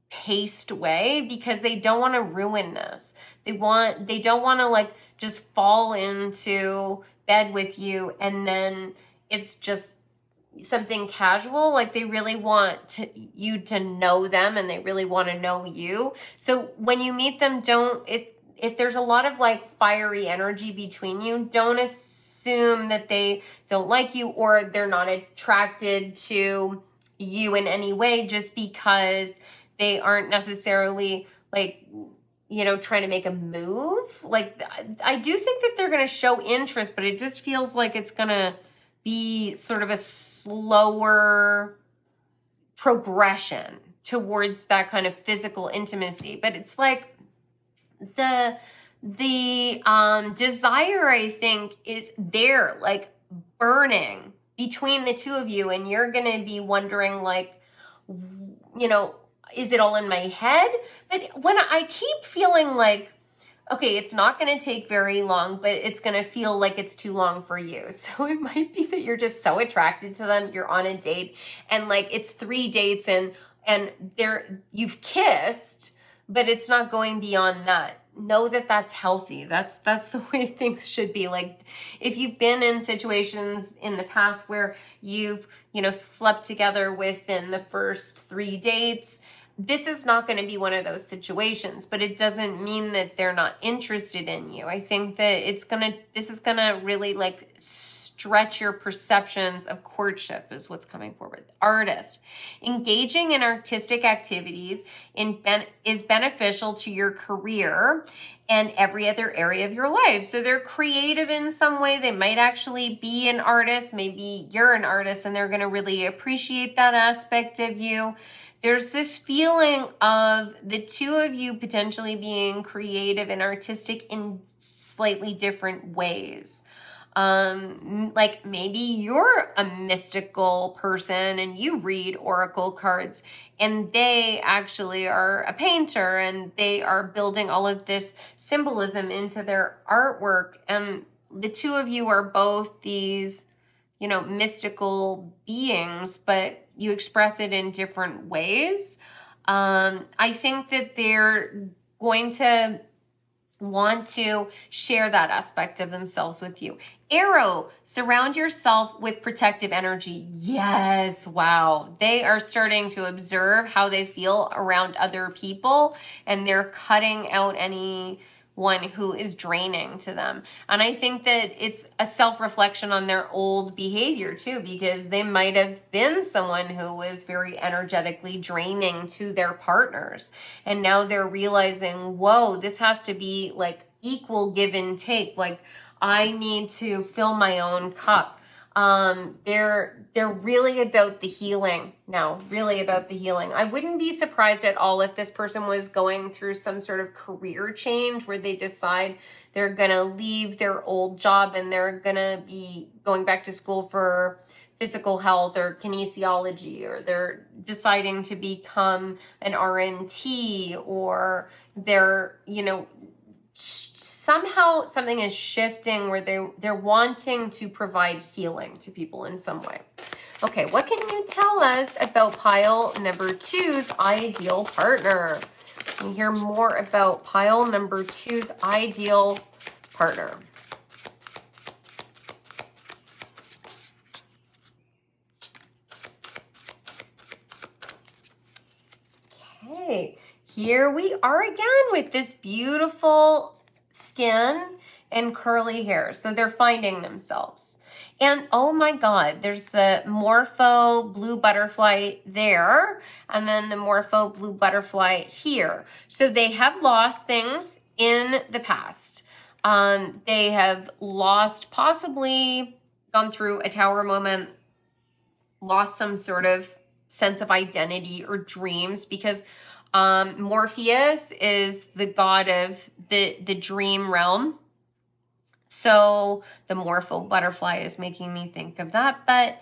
paced way, because they don't want to ruin this. They don't want to like just fall into bed with you and then it's just something casual. Like they really want you to know them, and they really want to know you. So when you meet them, if there's a lot of like fiery energy between you, don't assume that they don't like you or they're not attracted to you in any way just because they aren't necessarily like, trying to make a move. Like, I do think that they're going to show interest, but it just feels like it's going to be sort of a slower progression towards that kind of physical intimacy. But it's like the desire, I think, is there, like burning between the two of you, and you're gonna be wondering, like, you know, is it all in my head? But when I keep feeling like, okay, it's not going to take very long, but it's going to feel like it's too long for you. So it might be that you're just so attracted to them. You're on a date and like it's 3 dates and you've kissed, but it's not going beyond that. Know that that's healthy. That's the way things should be. Like if you've been in situations in the past where you've, slept together within the first 3 dates, this is not going to be one of those situations, but it doesn't mean that they're not interested in you. I think that this is going to really like stretch your perceptions of courtship is what's coming forward. Artist. Engaging in artistic activities is beneficial to your career and every other area of your life. So they're creative in some way. They might actually be an artist. Maybe you're an artist and they're going to really appreciate that aspect of you. There's this feeling of the two of you potentially being creative and artistic in slightly different ways. Like maybe you're a mystical person and you read oracle cards, and they actually are a painter and they are building all of this symbolism into their artwork. And the two of you are both these, mystical beings, but you express it in different ways. I think that they're going to want to share that aspect of themselves with you. Arrow, surround yourself with protective energy. Yes, wow. They are starting to observe how they feel around other people, and they're cutting out anyone who is draining to them. And I think that it's a self-reflection on their old behavior too, because they might have been someone who was very energetically draining to their partners. And now they're realizing, whoa, this has to be like equal give and take. Like I need to fill my own cup. They're really about the healing now, really about the healing. I wouldn't be surprised at all if this person was going through some sort of career change where they decide they're going to leave their old job and they're going to be going back to school for physical health or kinesiology, or they're deciding to become an RNT, or they're, somehow something is shifting where they're wanting to provide healing to people in some way. Okay, what can you tell us about pile number 2's ideal partner? Can you hear more about pile number 2's ideal partner? Okay, here we are again with this beautiful skin and curly hair. So they're finding themselves. And oh my God, there's the Morpho blue butterfly there, and then the Morpho blue butterfly here. So they have lost things in the past. They have lost, possibly gone through a tower moment, lost some sort of sense of identity or dreams, because Morpheus is the god of the dream realm. So the Morpho butterfly is making me think of that. But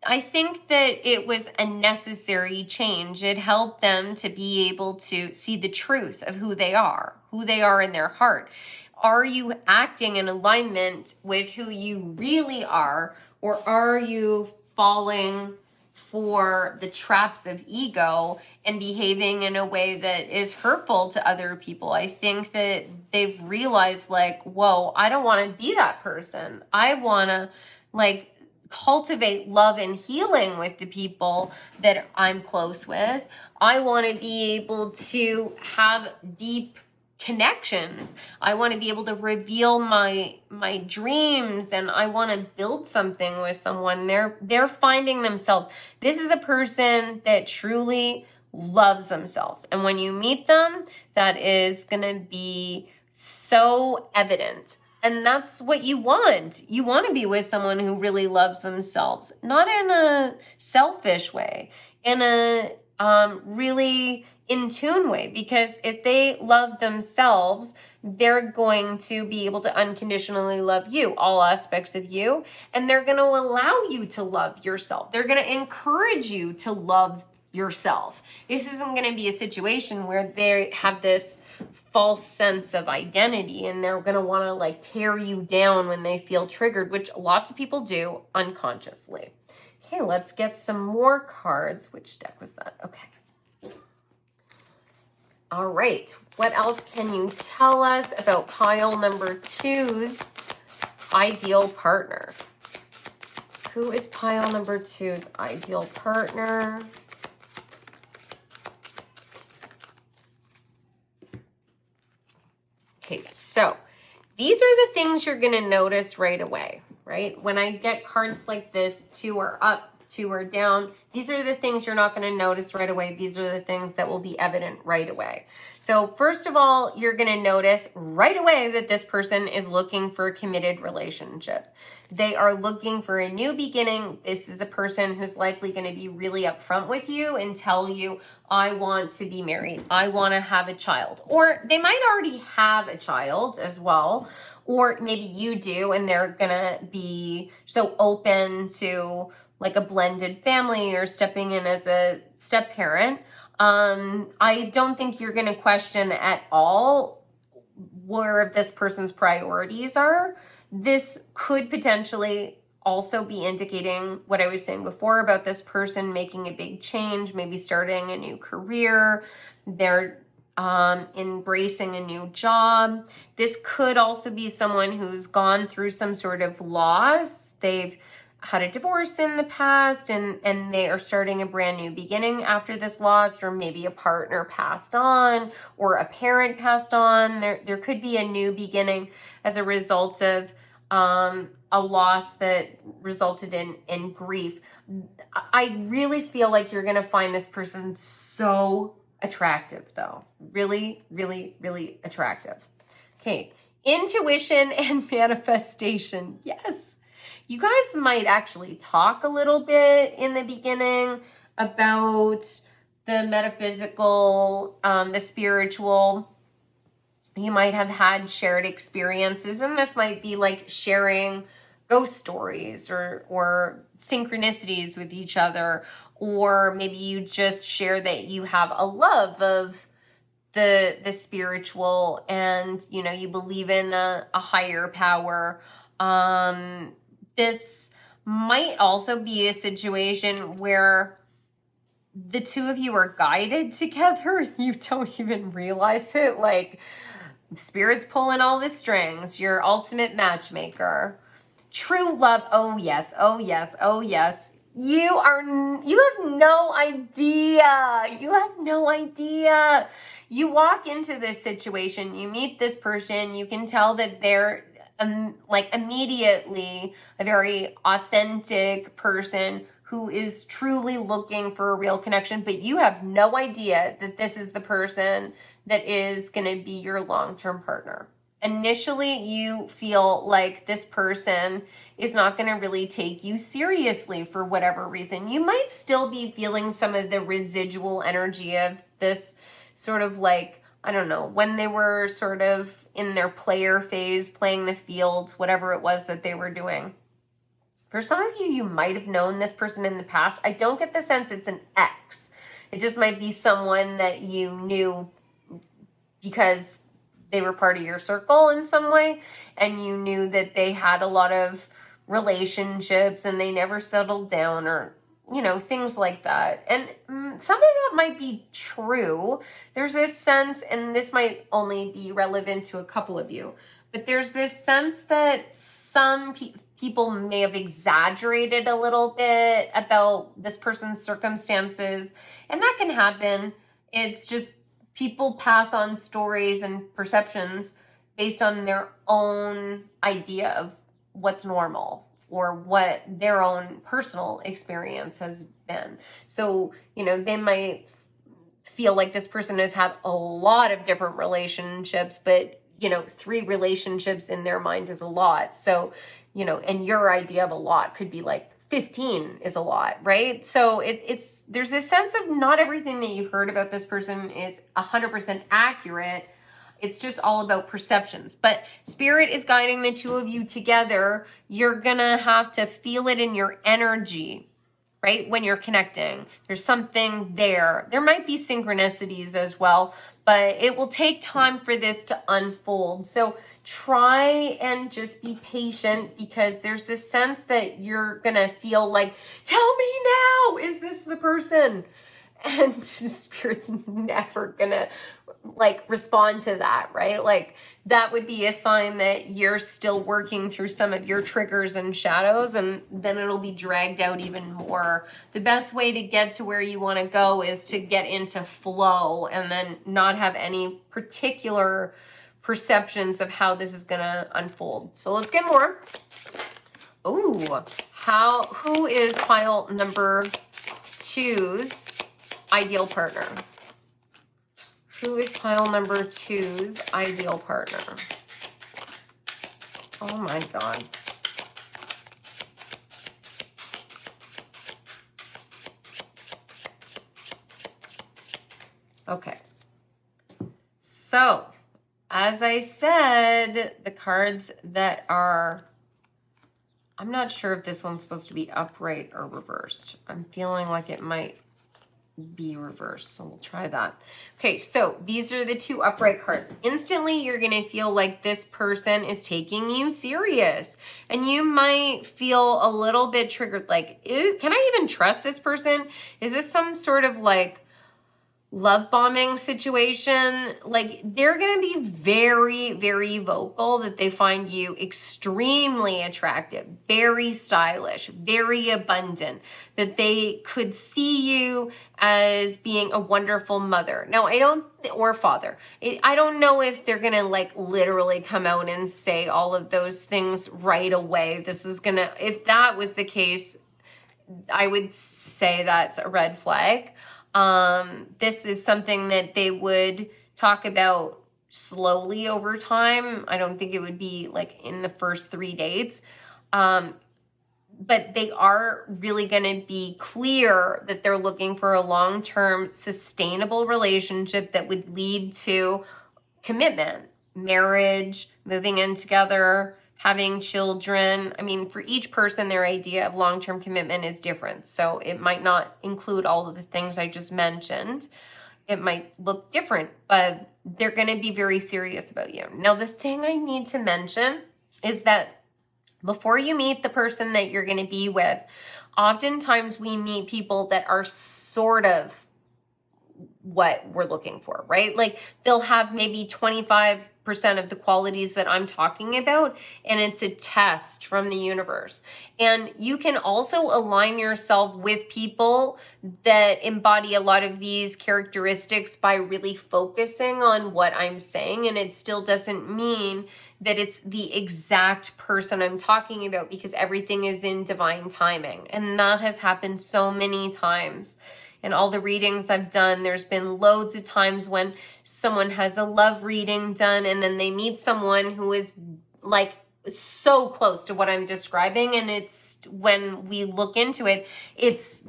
I think that it was a necessary change. It helped them to be able to see the truth of who they are in their heart. Are you acting in alignment with who you really are, or are you falling for the traps of ego and behaving in a way that is hurtful to other people? I think that they've realized, like, whoa, I don't want to be that person. I want to like cultivate love and healing with the people that I'm close with. I want to be able to have deep connections. I want to be able to reveal my dreams, and I want to build something with someone. They're finding themselves. This is a person that truly loves themselves. And when you meet them, that is going to be so evident. And that's what you want. You want to be with someone who really loves themselves, not in a selfish way, in a really in tune way. Because if they love themselves, they're going to be able to unconditionally love you, all aspects of you, and they're going to allow you to love yourself. They're going to encourage you to love yourself. This isn't going to be a situation where they have this false sense of identity and they're going to want to like tear you down when they feel triggered, which lots of people do unconsciously. Okay, let's get some more cards. Which deck was that? Okay. All right. What else can you tell us about pile number 2's ideal partner? Who is pile number 2's ideal partner? Okay, so these are the things you're going to notice right away, right? When I get cards like this, 2 are up, 2 are down, these are the things you're not going to notice right away. These are the things that will be evident right away. So first of all, you're going to notice right away that this person is looking for a committed relationship. They are looking for a new beginning. This is a person who's likely going to be really upfront with you and tell you, I want to be married. I want to have a child. Or they might already have a child as well. Or maybe you do and they're going to be so open to like a blended family or stepping in as a step parent. I don't think you're going to question at all where this person's priorities are. This could potentially also be indicating what I was saying before about this person making a big change, maybe starting a new career. They're embracing a new job. This could also be someone who's gone through some sort of loss. They've had a divorce in the past and they are starting a brand new beginning after this loss, or maybe a partner passed on or a parent passed on. There could be a new beginning as a result of a loss that resulted in grief. I really feel like you're going to find this person so attractive though. Really, really, really attractive. Okay. Intuition and manifestation. Yes. You guys might actually talk a little bit in the beginning about the metaphysical, the spiritual. You might have had shared experiences, and this might be like sharing ghost stories or synchronicities with each other, or maybe you just share that you have a love of the spiritual and, you know, you believe in a higher power. This might also be a situation where the two of you are guided together. You don't even realize it. Like, Spirit's pulling all the strings. Your ultimate matchmaker. True love. Oh, yes. Oh, yes. Oh, yes. You have no idea. You have no idea. You walk into this situation. You meet this person. You can tell that they're like immediately a very authentic person who is truly looking for a real connection, but you have no idea that this is the person that is going to be your long-term partner. Initially, you feel like this person is not going to really take you seriously for whatever reason. You might still be feeling some of the residual energy of this sort of like, I don't know, when they were sort of in their player phase, playing the field, whatever it was that they were doing. For some of you, you might have known this person in the past. I don't get the sense it's an ex. It just might be someone that you knew because they were part of your circle in some way, and you knew that they had a lot of relationships and they never settled down, or, you know, things like that. And some of that might be true. There's this sense, and this might only be relevant to a couple of you, but there's this sense that some people may have exaggerated a little bit about this person's circumstances, and that can happen. It's just people pass on stories and perceptions based on their own idea of what's normal or what their own personal experience has been. So, you know, they might feel like this person has had a lot of different relationships, but you know, 3 relationships in their mind is a lot. So, you know, and your idea of a lot could be like 15 is a lot, right? So there's this sense of not everything that you've heard about this person is 100% accurate. It's just all about perceptions. But Spirit is guiding the two of you together. You're gonna have to feel it in your energy, right? When you're connecting, there's something there. There might be synchronicities as well, but it will take time for this to unfold. So try and just be patient, because there's this sense that you're gonna feel like, tell me now, is this the person? And Spirit's never gonna like respond to that, right? Like that would be a sign that you're still working through some of your triggers and shadows, and then it'll be dragged out even more. The best way to get to where you want to go is to get into flow and then not have any particular perceptions of how this is going to unfold. So let's get more. Oh, who is pile number 2's ideal partner? Who is pile number 2's ideal partner? Oh my God. Okay. So, as I said, the cards that are, I'm not sure if this one's supposed to be upright or reversed. I'm feeling like it might be reversed, so we'll try that. Okay, so these are the 2 upright cards. Instantly, you're going to feel like this person is taking you serious, and you might feel a little bit triggered, like, can I even trust this person? Is this some sort of like love bombing situation? Like, they're going to be very, very vocal that they find you extremely attractive, very stylish, very abundant, that they could see you as being a wonderful mother. Now, or father. I don't know if they're going to like literally come out and say all of those things right away. If that was the case, I would say that's a red flag. This is something that they would talk about slowly over time. I don't think it would be like in the first 3 dates. But they are really going to be clear that they're looking for a long-term sustainable relationship that would lead to commitment, marriage, moving in together, having children. I mean, for each person, their idea of long-term commitment is different. So it might not include all of the things I just mentioned. It might look different, but they're going to be very serious about you. Now, the thing I need to mention is that before you meet the person that you're going to be with, oftentimes we meet people that are sort of what we're looking for, right? Like they'll have maybe 25% of the qualities that I'm talking about, and it's a test from the universe. And you can also align yourself with people that embody a lot of these characteristics by really focusing on what I'm saying, and it still doesn't mean that it's the exact person I'm talking about, because everything is in divine timing. And that has happened so many times. In all the readings I've done, there's been loads of times when someone has a love reading done and then they meet someone who is like so close to what I'm describing. And it's when we look into it, it's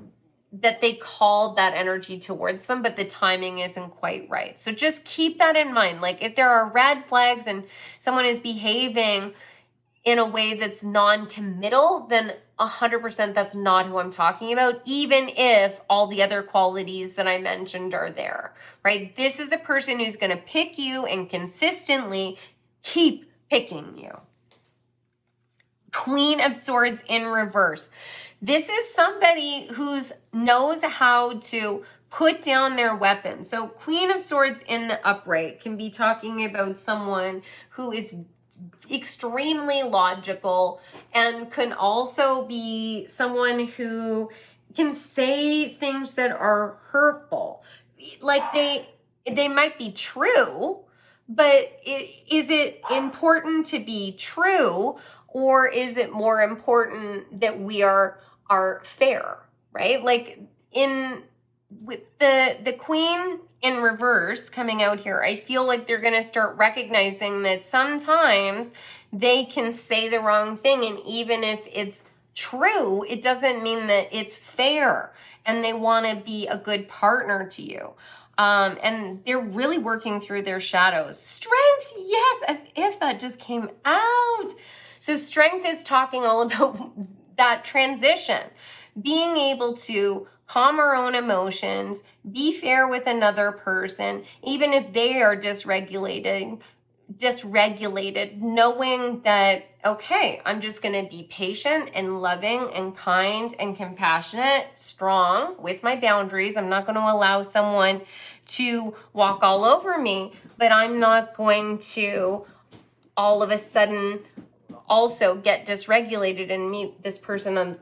that they called that energy towards them, but the timing isn't quite right. So just keep that in mind. Like if there are red flags and someone is behaving in a way that's non-committal, then 100% that's not who I'm talking about, even if all the other qualities that I mentioned are there, right? This is a person who's going to pick you and consistently keep picking you. Queen of Swords in reverse. This is somebody who knows how to put down their weapon. So Queen of Swords in the upright can be talking about someone who is extremely logical and can also be someone who can say things that are hurtful. Like they might be true, but is it important to be true, or is it more important that we are fair, right? Like in with the Queen in reverse coming out here, I feel like they're going to start recognizing that sometimes they can say the wrong thing, and even if it's true, it doesn't mean that it's fair, and they want to be a good partner to you. And they're really working through their shadows. Strength, yes, as if that just came out. So strength is talking all about that transition, being able to calm our own emotions, be fair with another person, even if they are dysregulated, knowing that, okay, I'm just going to be patient and loving and kind and compassionate, strong with my boundaries. I'm not going to allow someone to walk all over me, but I'm not going to all of a sudden also get dysregulated and meet this person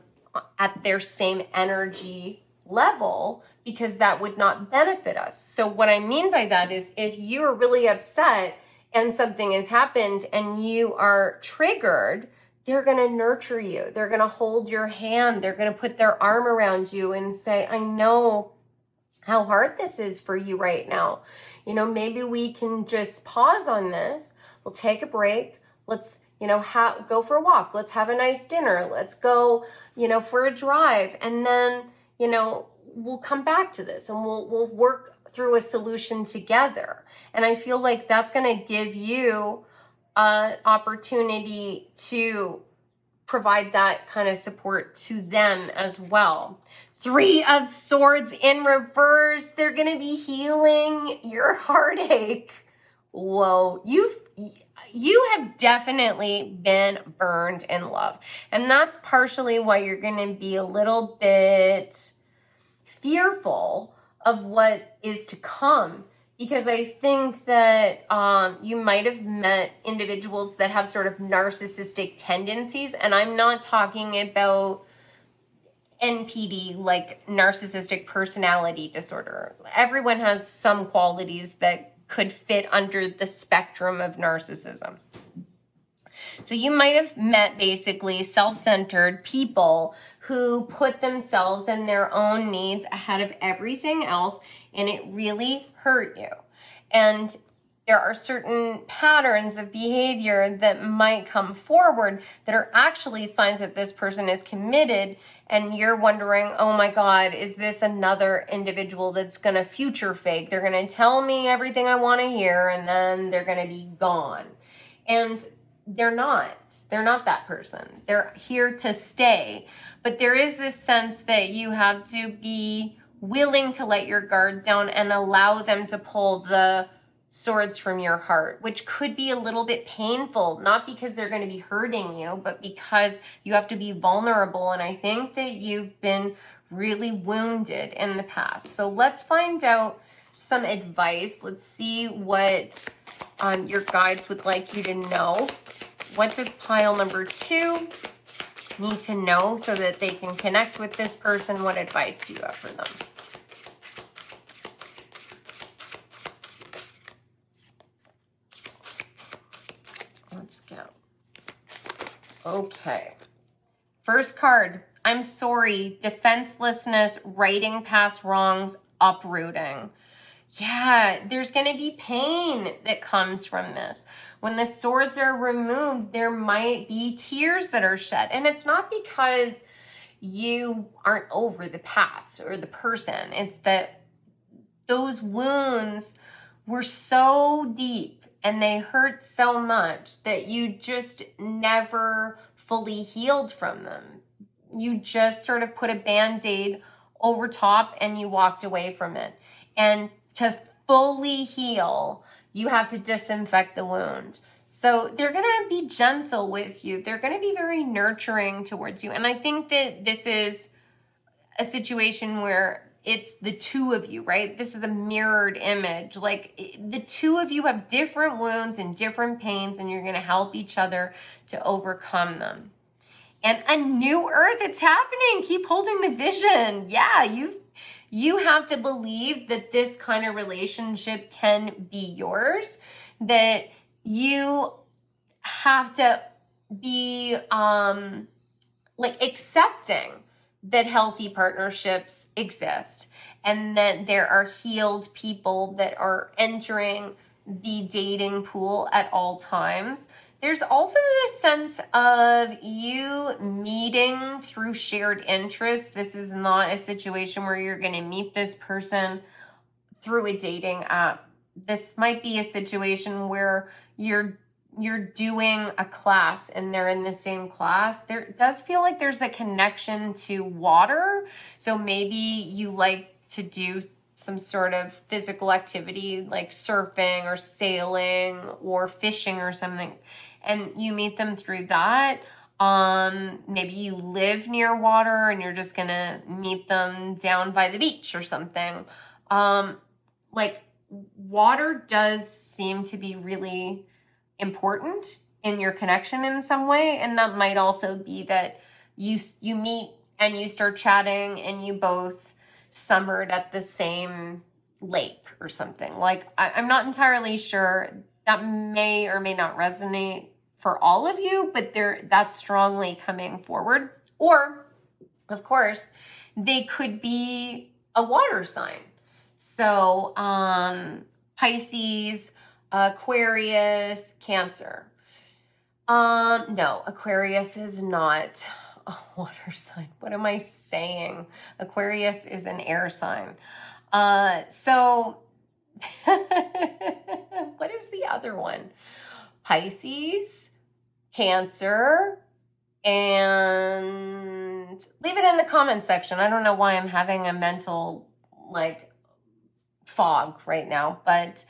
at their same energy level, because that would not benefit us. So what I mean by that is, if you are really upset and something has happened and you are triggered, they're going to nurture you. They're going to hold your hand. They're going to put their arm around you and say, I know how hard this is for you right now. You know, maybe we can just pause on this. We'll take a break. Let's, you know, go for a walk. Let's have a nice dinner. Let's go, you know, for a drive. And then, you know, we'll come back to this and we'll work through a solution together. And I feel like that's going to give you an opportunity to provide that kind of support to them as well. 3 of Swords in reverse. They're going to be healing your heartache. Whoa, you have definitely been burned in love. And that's partially why you're going to be a little bit fearful of what is to come. Because I think that you might have met individuals that have sort of narcissistic tendencies. And I'm not talking about NPD, like narcissistic personality disorder. Everyone has some qualities that could fit under the spectrum of narcissism. So you might have met basically self-centered people who put themselves and their own needs ahead of everything else, and it really hurt you. And there are certain patterns of behavior that might come forward that are actually signs that this person is committed, and you're wondering, oh my God, is this another individual that's going to future fake? They're going to tell me everything I want to hear, and then they're going to be gone. And they're not that person. They're here to stay. But there is this sense that you have to be willing to let your guard down and allow them to pull the swords from your heart, which could be a little bit painful, not because they're going to be hurting you, but because you have to be vulnerable. And I think that you've been really wounded in the past. So let's find out some advice. Let's see what your guides would like you to know. What does pile number 2 need to know so that they can connect with this person? What advice do you have for them? Let's go. Okay. First card, I'm sorry, defenselessness, righting past wrongs, uprooting. Yeah, there's going to be pain that comes from this. When the swords are removed, there might be tears that are shed. And it's not because you aren't over the past or the person. It's that those wounds were so deep and they hurt so much that you just never fully healed from them. You just sort of put a Band-Aid over top and you walked away from it. And to fully heal, you have to disinfect the wound. So they're going to be gentle with you. They're going to be very nurturing towards you. And I think that this is a situation where it's the two of you, right? This is a mirrored image. Like the two of you have different wounds and different pains, and you're going to help each other to overcome them. And a new earth, it's happening. Keep holding the vision. Yeah, you have to believe that this kind of relationship can be yours, that you have to be like accepting that healthy partnerships exist and that there are healed people that are entering the dating pool at all times. There's also this sense of you meeting through shared interests. This is not a situation where you're going to meet this person through a dating app. This might be a situation where you're doing a class and they're in the same class. There does feel like there's a connection to water. So maybe you like to do some sort of physical activity like surfing or sailing or fishing or something, and you meet them through that. Maybe you live near water and you're just gonna meet them down by the beach or something. Like water does seem to be really important in your connection in some way, and that might also be that you meet and you start chatting and you both summered at the same lake or something. Like I'm not entirely sure. That may or may not resonate for all of you, but that's strongly coming forward. Or, of course, they could be a water sign. So Pisces, Aquarius, Cancer. No, Aquarius is not a water sign. What am I saying? Aquarius is an air sign. So what is the other one? Pisces, Cancer, and leave it in the comments section. I don't know why I'm having a mental fog right now, but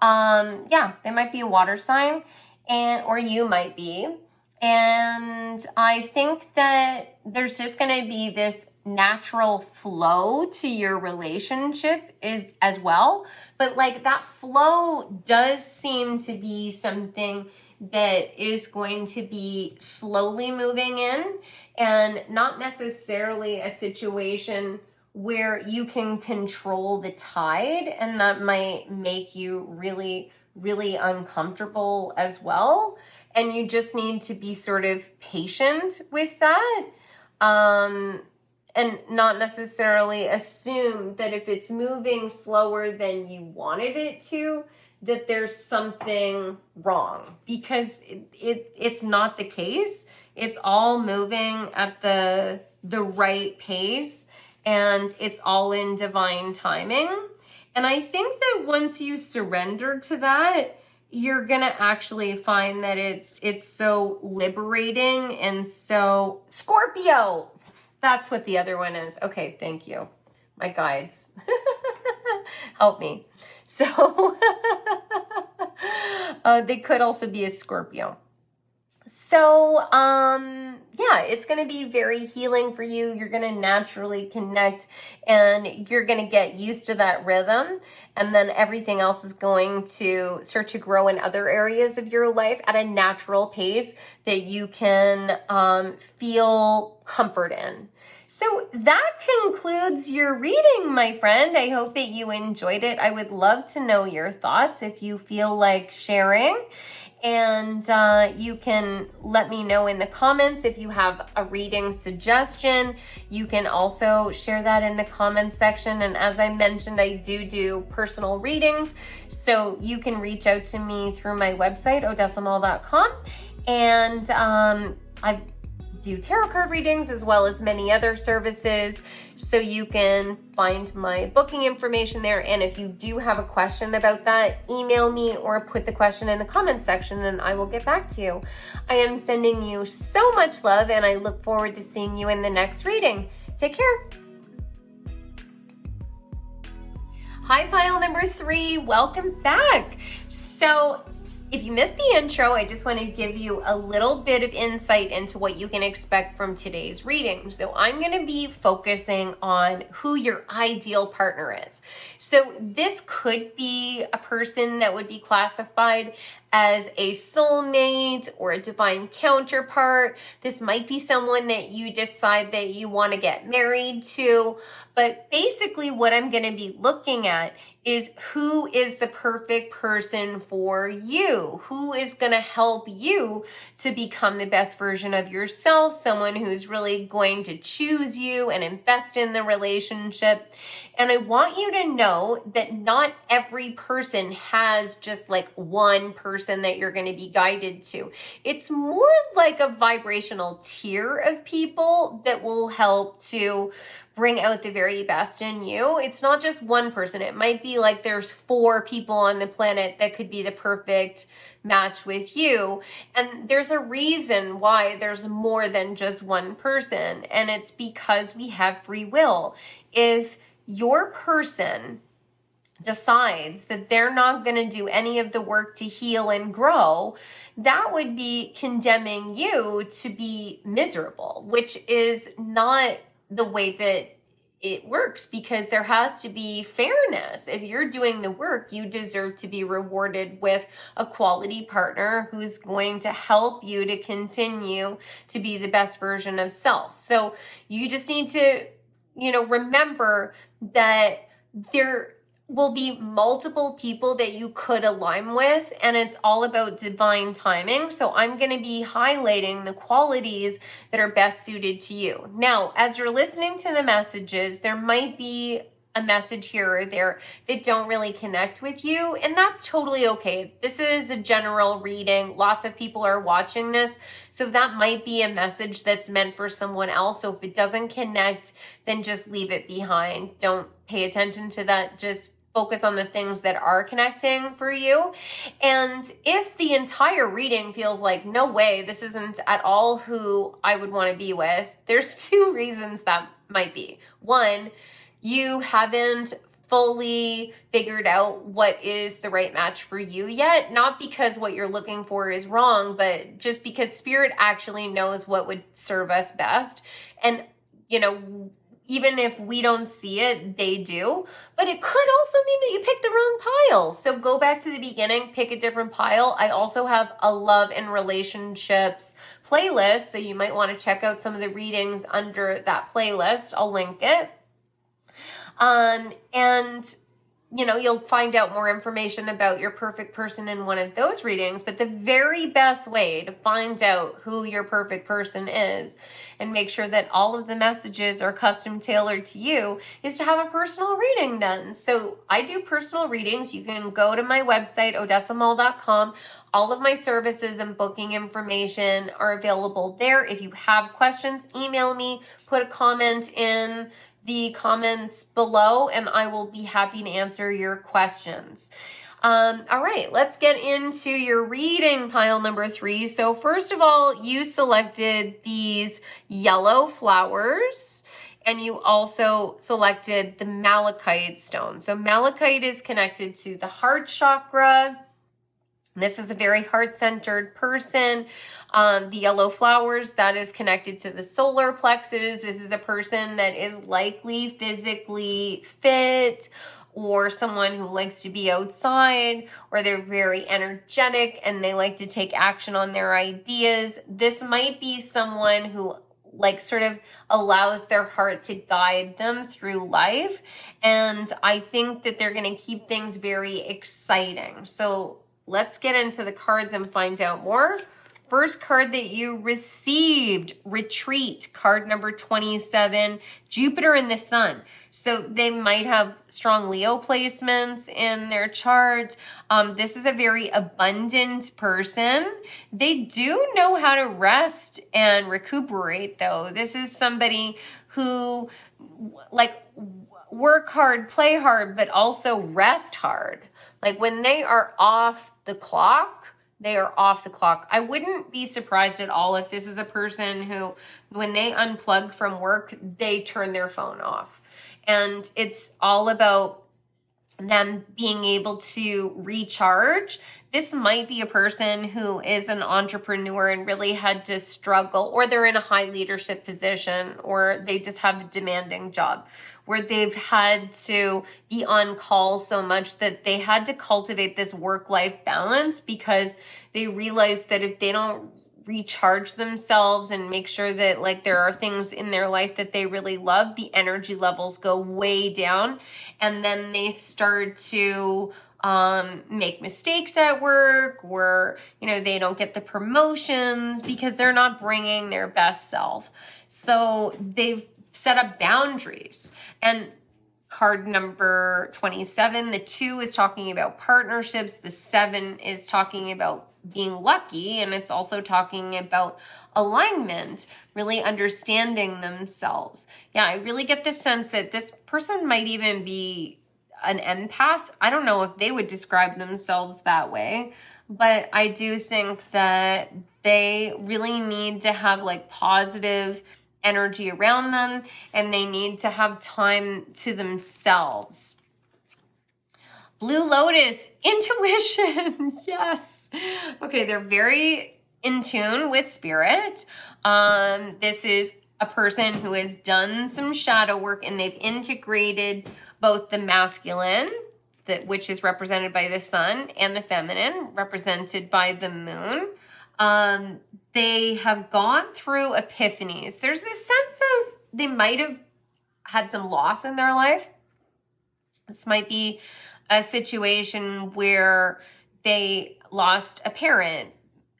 yeah, they might be a water sign, or you might be. And I think that there's just going to be this natural flow to your relationship as well. But that flow does seem to be something that is going to be slowly moving in, and not necessarily a situation where you can control the tide, and that might make you really, really uncomfortable as well. And you just need to be sort of patient with that, and not necessarily assume that if it's moving slower than you wanted it to, that there's something wrong, because it's not the case. It's all moving at the right pace, and it's all in divine timing. And I think that once you surrender to that, you're gonna actually find that it's so liberating. And so Scorpio, that's what the other one is. Okay, thank you, my guides. Help me. So they could also be a Scorpio. So yeah, it's going to be very healing for you. You're going to naturally connect, and you're going to get used to that rhythm. And then everything else is going to start to grow in other areas of your life at a natural pace that you can feel comfort in. So that concludes your reading, my friend. I hope that you enjoyed it. I would love to know your thoughts if you feel like sharing. And you can let me know in the comments if you have a reading suggestion. You can also share that in the comments section. And as I mentioned, I do personal readings. So you can reach out to me through my website, odessamall.com. And I do tarot card readings as well as many other services. So you can find my booking information there. And if you do have a question about that, email me or put the question in the comments section and I will get back to you. I am sending you so much love, and I look forward to seeing you in the next reading. Take care. Hi, pile number 3. Welcome back. So if you missed the intro, I just want to give you a little bit of insight into what you can expect from today's reading. So I'm going to be focusing on who your ideal partner is. So this could be a person that would be classified as a soulmate or a divine counterpart. This might be someone that you decide that you want to get married to. But basically what I'm going to be looking at is who is the perfect person for you, who is going to help you to become the best version of yourself, someone who's really going to choose you and invest in the relationship. And I want you to know that not every person has just like one person that you're going to be guided to. It's more like a vibrational tier of people that will help to bring out the very best in you. It's not just one person. It might be like there's 4 people on the planet that could be the perfect match with you. And there's a reason why there's more than just one person. And it's because we have free will. If your person decides that they're not going to do any of the work to heal and grow, that would be condemning you to be miserable, which is not the way that it works, because there has to be fairness. If you're doing the work, you deserve to be rewarded with a quality partner who's going to help you to continue to be the best version of self. So you just need to, remember that there will be multiple people that you could align with, and it's all about divine timing. So I'm going to be highlighting the qualities that are best suited to you. Now, as you're listening to the messages, there might be a message here or there that don't really connect with you, and that's totally okay. This is a general reading. Lots of people are watching this, so that might be a message that's meant for someone else. So if it doesn't connect, then just leave it behind. Don't pay attention to that. Just focus on the things that are connecting for you. And if the entire reading feels like, no way, this isn't at all who I would want to be with, there's 2 reasons that might be. 1, you haven't fully figured out what is the right match for you yet, not because what you're looking for is wrong, but just because Spirit actually knows what would serve us best. And, even if we don't see it, they do. But it could also mean that you picked the wrong pile. So go back to the beginning, pick a different pile. I also have a love and relationships playlist, so you might want to check out some of the readings under that playlist. I'll link it. And you'll find out more information about your perfect person in one of those readings. But the very best way to find out who your perfect person is and make sure that all of the messages are custom tailored to you is to have a personal reading done. So I do personal readings. You can go to my website, odessamall.com. All of my services and booking information are available there. If you have questions, email me, put a comment in the comments below, and I will be happy to answer your questions. All right, let's get into your reading, pile number 3. So first of all, you selected these yellow flowers, and you also selected the malachite stone. So malachite is connected to the heart chakra. This is a very heart-centered person. The yellow flowers, that is connected to the solar plexus. This is a person that is likely physically fit, or someone who likes to be outside, or they're very energetic and they like to take action on their ideas. This might be someone who sort of allows their heart to guide them through life. And I think that they're going to keep things very exciting. So let's get into the cards and find out more. First card that you received, Retreat, card number 27, Jupiter and the Sun. So they might have strong Leo placements in their chart. This is a very abundant person. They do know how to rest and recuperate, though. This is somebody who work hard, play hard, but also rest hard. When they are off the clock, they are off the clock. I wouldn't be surprised at all if this is a person who, when they unplug from work, they turn their phone off. And it's all about them being able to recharge. This might be a person who is an entrepreneur and really had to struggle, or they're in a high leadership position, or they just have a demanding job where they've had to be on call so much that they had to cultivate this work-life balance because they realized that if they don't recharge themselves and make sure that like there are things in their life that they really love, the energy levels go way down, and then they start to make mistakes at work, or they don't get the promotions because they're not bringing their best self. So they've set up boundaries. And card number 27, the 2 is talking about partnerships. The 7 is talking about being lucky, and it's also talking about alignment, really understanding themselves. Yeah, I really get the sense that this person might even be an empath. I don't know if they would describe themselves that way, but I do think that they really need to have like positive energy around them, and they need to have time to themselves. Blue Lotus, intuition. Yes. Okay, they're very in tune with spirit. This is a person who has done some shadow work, and they've integrated both the masculine, which is represented by the sun, and the feminine, represented by the moon. They have gone through epiphanies. There's this sense of they might have had some loss in their life. This might be a situation where they lost a parent.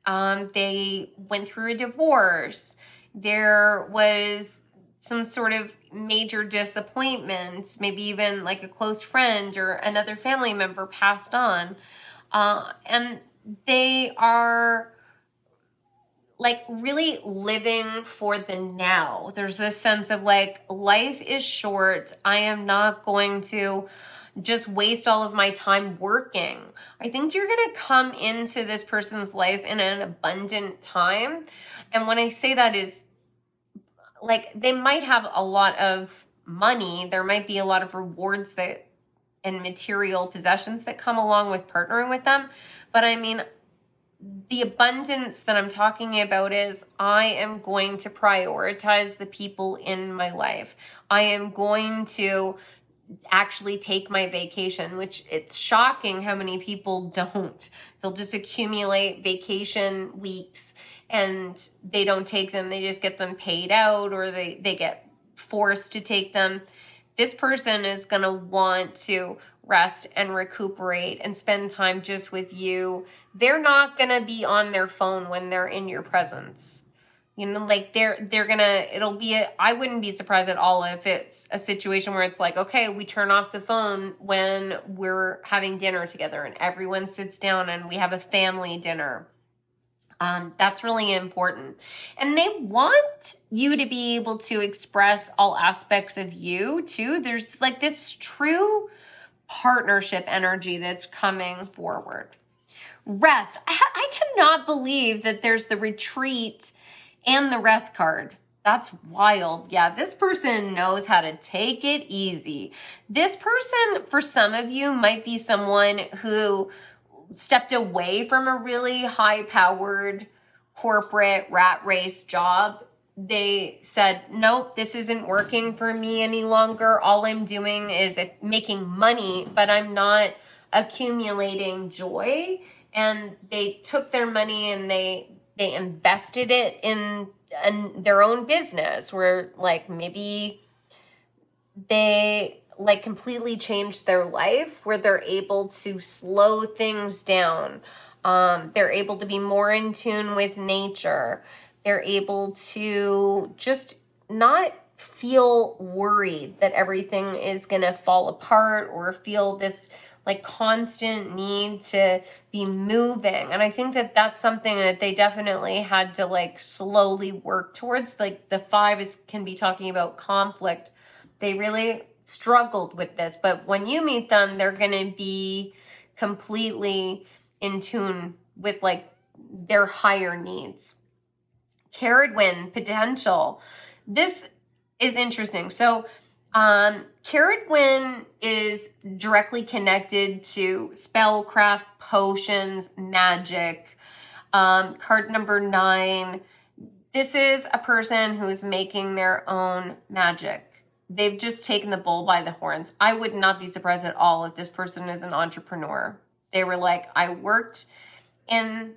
They went through a divorce. There was some sort of major disappointment, maybe even like a close friend or another family member passed on. And they are like really living for the now. There's this sense of like, life is short. I am not going to just waste all of my time working. I think you're going to come into this person's life in an abundant time. And when I say that is like, they might have a lot of money. There might be a lot of rewards and material possessions that come along with partnering with them. But I mean, the abundance that I'm talking about is I am going to prioritize the people in my life. I am going to actually take my vacation, which it's shocking how many people don't. They'll just accumulate vacation weeks and they don't take them. They just get them paid out, or they get forced to take them. This person is going to want to rest and recuperate and spend time just with you. They're not going to be on their phone when they're in your presence. Like they're gonna, I wouldn't be surprised at all if it's a situation where it's like, okay, we turn off the phone when we're having dinner together and everyone sits down and we have a family dinner. That's really important. And they want you to be able to express all aspects of you too. There's like this true partnership energy that's coming forward. Rest. I cannot believe that there's the retreat and the rest card. That's wild. Yeah, this person knows how to take it easy. This person, for some of you, might be someone who stepped away from a really high-powered corporate rat race job. They said, nope, this isn't working for me any longer. All I'm doing is making money, but I'm not accumulating joy. And they took their money and they invested it in their own business, where like maybe they like completely changed their life, where they're able to slow things down. They're able to be more in tune with nature. They're able to just not feel worried that everything is going to fall apart, or feel this like constant need to be moving. And I think that that's something that they definitely had to like slowly work towards. Like the 5 can be talking about conflict. They really struggled with this, but when you meet them, they're going to be completely in tune with like their higher needs. Carrot wind potential. This is interesting. So Carrot is directly connected to spellcraft, potions, magic. Card number 9. This is a person who's making their own magic. They've just taken the bull by the horns. I would not be surprised at all if this person is an entrepreneur. They were like, I worked in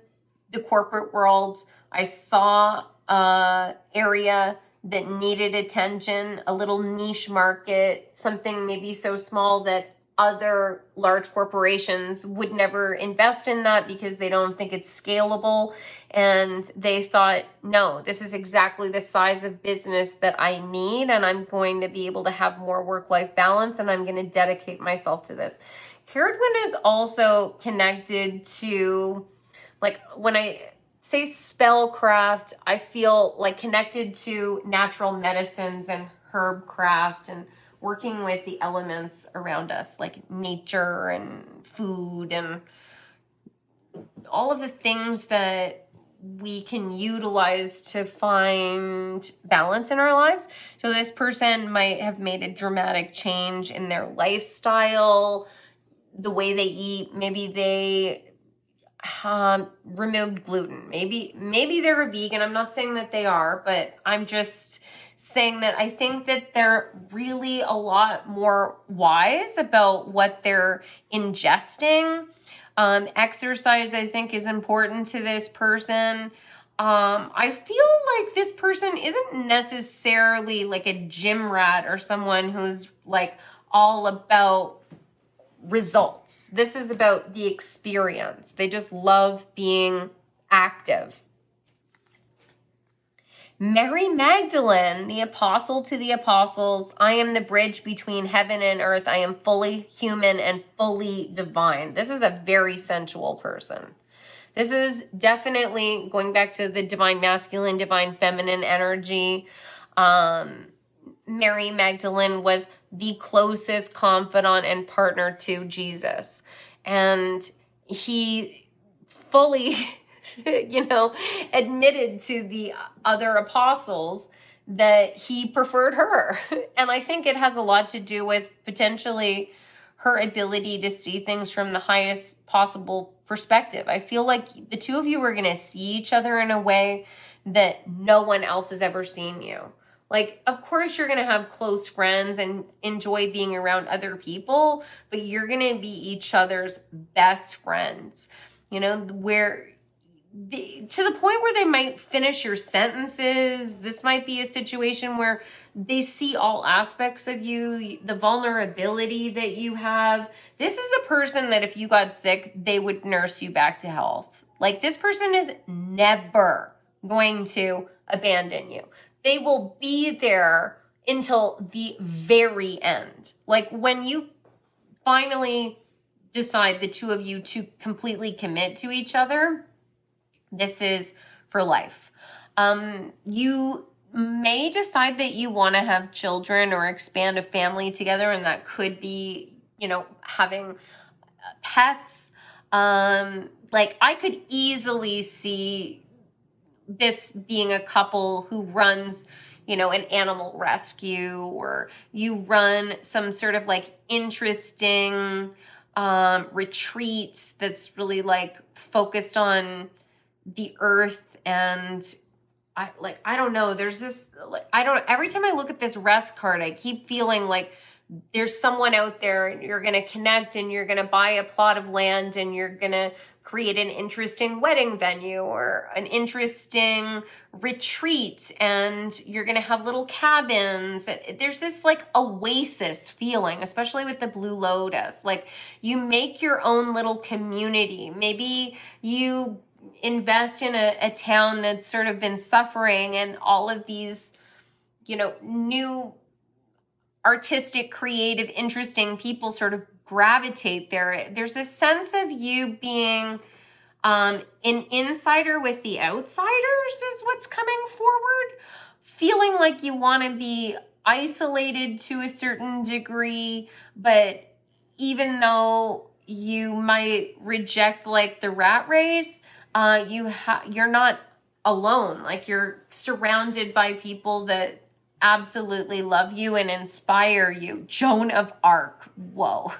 the corporate world. I saw a area that needed attention, a little niche market, something maybe so small that other large corporations would never invest in that because they don't think it's scalable. And they thought, no, this is exactly the size of business that I need, and I'm going to be able to have more work-life balance, and I'm going to dedicate myself to this. Carrot is also connected to, like, when I say spellcraft, I feel like connected to natural medicines and herb craft and working with the elements around us, like nature and food and all of the things that we can utilize to find balance in our lives. So this person might have made a dramatic change in their lifestyle, the way they eat. Maybe they removed gluten. Maybe they're a vegan. I'm not saying that they are, but I'm just saying that I think that they're really a lot more wise about what they're ingesting. Exercise, I think, is important to this person. I feel like this person isn't necessarily like a gym rat or someone who's like all about results. This is about the experience. They just love being active. Mary Magdalene, the apostle to the apostles. I am the bridge between heaven and earth. I am fully human and fully divine. This is a very sensual person. This is definitely going back to the divine masculine, divine feminine energy. Mary Magdalene was the closest confidant and partner to Jesus. And he fully, admitted to the other apostles that he preferred her. And I think it has a lot to do with potentially her ability to see things from the highest possible perspective. I feel like the two of you are going to see each other in a way that no one else has ever seen you. Like, of course, you're going to have close friends and enjoy being around other people, but you're going to be each other's best friends, where to the point where they might finish your sentences. This might be a situation where they see all aspects of you, the vulnerability that you have. This is a person that if you got sick, they would nurse you back to health. Like, this person is never going to abandon you. They will be there until the very end. Like, when you finally decide, the two of you, to completely commit to each other, this is for life. You may decide that you want to have children or expand a family together, and that could be, having pets. Like, I could easily see this being a couple who runs, an animal rescue, or you run some sort of like interesting retreat that's really like focused on the earth. And I don't know, there's this, every time I look at this rest card, I keep feeling like there's someone out there, and you're going to connect, and you're going to buy a plot of land, and you're going to create an interesting wedding venue or an interesting retreat, and you're going to have little cabins. There's this like oasis feeling, especially with the Blue Lotus. Like, you make your own little community. Maybe you invest in a town that's sort of been suffering, and all of these, new artistic, creative, interesting people sort of gravitate there. There's a sense of you being an insider with the outsiders is what's coming forward. Feeling like you want to be isolated to a certain degree, but even though you might reject like the rat race, you're not alone. Like, you're surrounded by people that absolutely love you and inspire you. Joan of Arc. Whoa.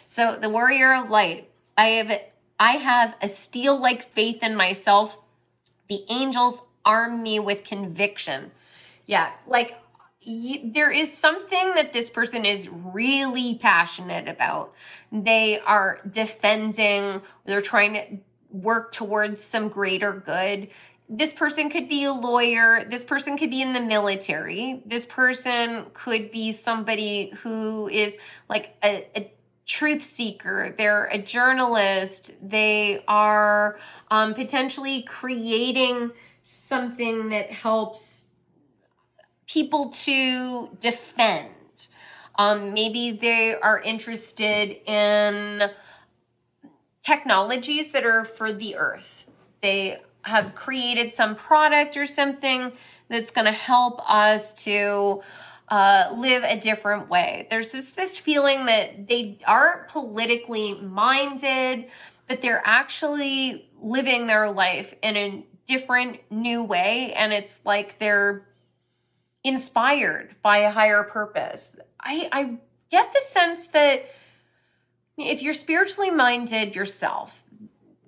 So the warrior of light. I have a steel-like faith in myself. The angels arm me with conviction. Yeah, like there is something that this person is really passionate about. They are defending, they're trying to work towards some greater good. This person could be a lawyer. This person could be in the military. This person could be somebody who is like a truth seeker. They're a journalist. They are potentially creating something that helps people to defend. Maybe they are interested in technologies that are for the earth. They have created some product or something that's going to help us to live a different way. There's just this feeling that they aren't politically minded, but they're actually living their life in a different, new way. And it's like they're inspired by a higher purpose. I get the sense that if you're spiritually minded yourself,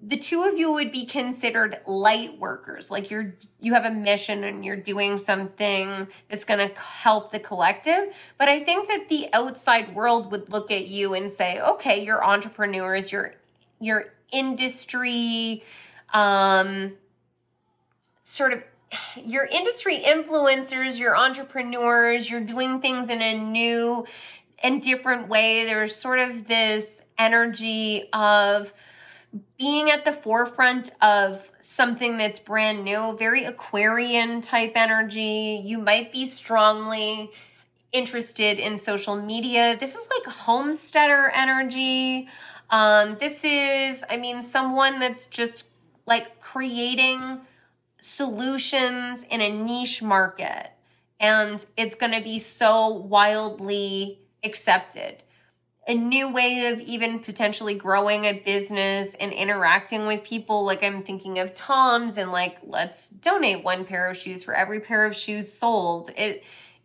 the two of you would be considered light workers. Like you have a mission and you're doing something that's going to help the collective. But I think that the outside world would look at you and say, okay, you're entrepreneurs, you're industry, sort of, your industry influencers, you're entrepreneurs, you're doing things in a new and different way. There's sort of this energy of being at the forefront of something that's brand new, very Aquarian type energy. You might be strongly interested in social media. This is like homesteader energy. This is, someone that's just like creating solutions in a niche market, and it's going to be so wildly accepted. A new way of even potentially growing a business and interacting with people. Like I'm thinking of Tom's and like, let's donate one pair of shoes for every pair of shoes sold.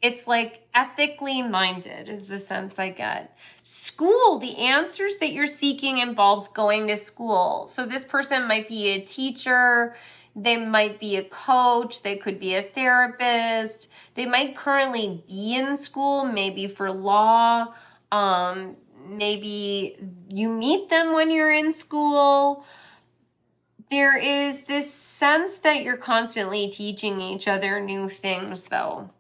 It's like ethically minded is the sense I get. School, the answers that you're seeking involves going to school. So this person might be a teacher. They might be a coach. They could be a therapist. They might currently be in school, maybe for law. Maybe you meet them when you're in school. There is this sense that you're constantly teaching each other new things, though.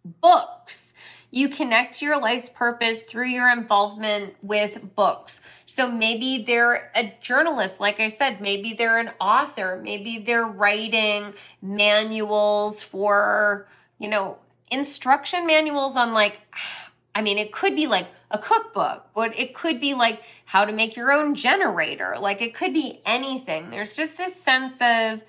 Books. You connect to your life's purpose through your involvement with books. So maybe they're a journalist, like I said, maybe they're an author, maybe they're writing manuals for, instruction manuals on it could be like a cookbook, but it could be like how to make your own generator. Like it could be anything. There's just this sense of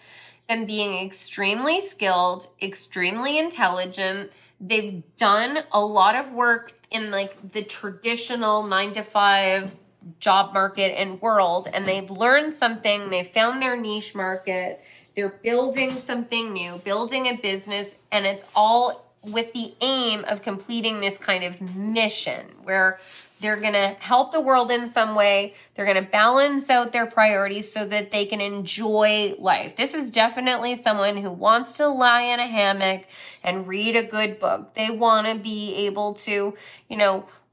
them being extremely skilled, extremely intelligent. They've done a lot of work in like the traditional 9-to-5 job market and world, and they've learned something. They found their niche market. They're building something new, building a business, and it's all with the aim of completing this kind of mission where they're going to help the world in some way. They're going to balance out their priorities so that they can enjoy life. This is definitely someone who wants to lie in a hammock and read a good book. They want to be able to,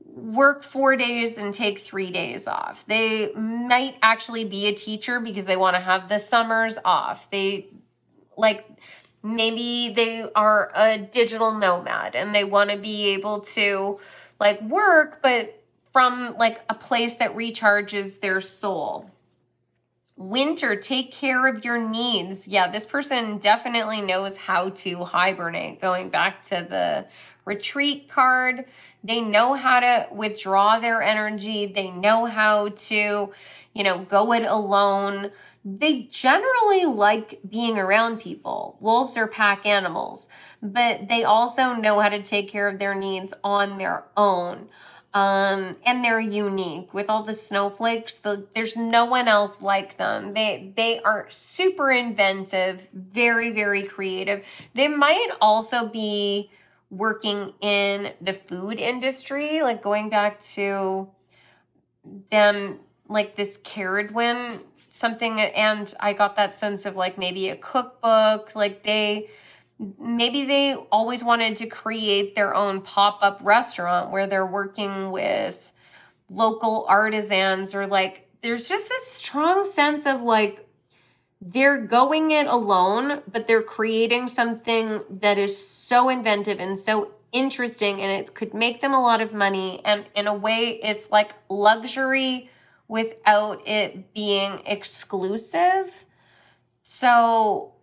work 4 days and take 3 days off. They might actually be a teacher because they want to have the summers off. Maybe they are a digital nomad and they want to be able to work, but from a place that recharges their soul. Winter, take care of your needs. Yeah, this person definitely knows how to hibernate. Going back to the retreat card, they know how to withdraw their energy. They know how to, go it alone. They generally like being around people. Wolves are pack animals, but they also know how to take care of their needs on their own. And they're unique with all the snowflakes. There's no one else like them. They are super inventive, very, very creative. They might also be working in the food industry, like going back to them, like this Caradwin something, and I got that sense of like maybe a cookbook, like maybe they always wanted to create their own pop-up restaurant where they're working with local artisans, or like there's just this strong sense of like they're going it alone, but they're creating something that is so inventive and so interesting, and it could make them a lot of money. And in a way, it's like luxury without it being exclusive. So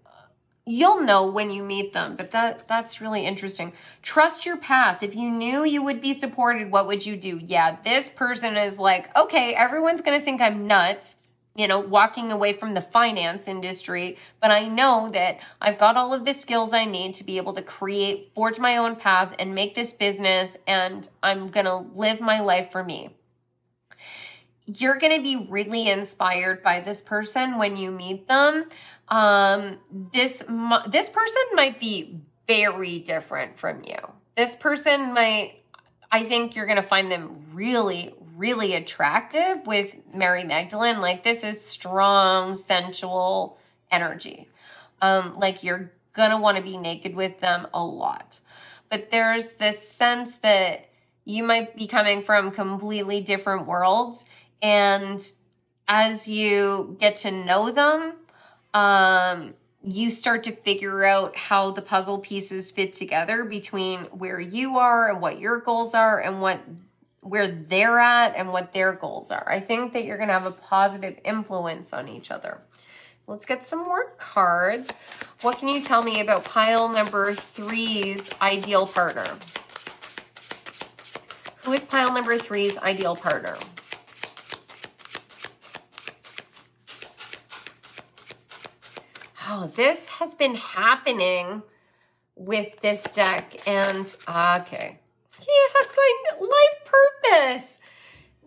you'll know when you meet them, but that's really interesting. Trust your path. If you knew you would be supported, what would you do? Yeah, this person is like, okay, everyone's going to think I'm nuts, walking away from the finance industry, but I know that I've got all of the skills I need to be able to forge my own path and make this business, and I'm going to live my life for me. You're going to be really inspired by this person when you meet them. This person might be very different from you. This person I think you're going to find them really, really attractive with Mary Magdalene. Like this is strong, sensual energy. Like you're going to want to be naked with them a lot. But there's this sense that you might be coming from completely different worlds. And as you get to know them, you start to figure out how the puzzle pieces fit together between where you are and what your goals are, and where they're at and what their goals are. I think that you're going to have a positive influence on each other. Let's get some more cards. What can you tell me about pile number 3's ideal partner? Who is pile number 3's ideal partner? Oh, this has been happening with this deck, and okay. Yes, life purpose.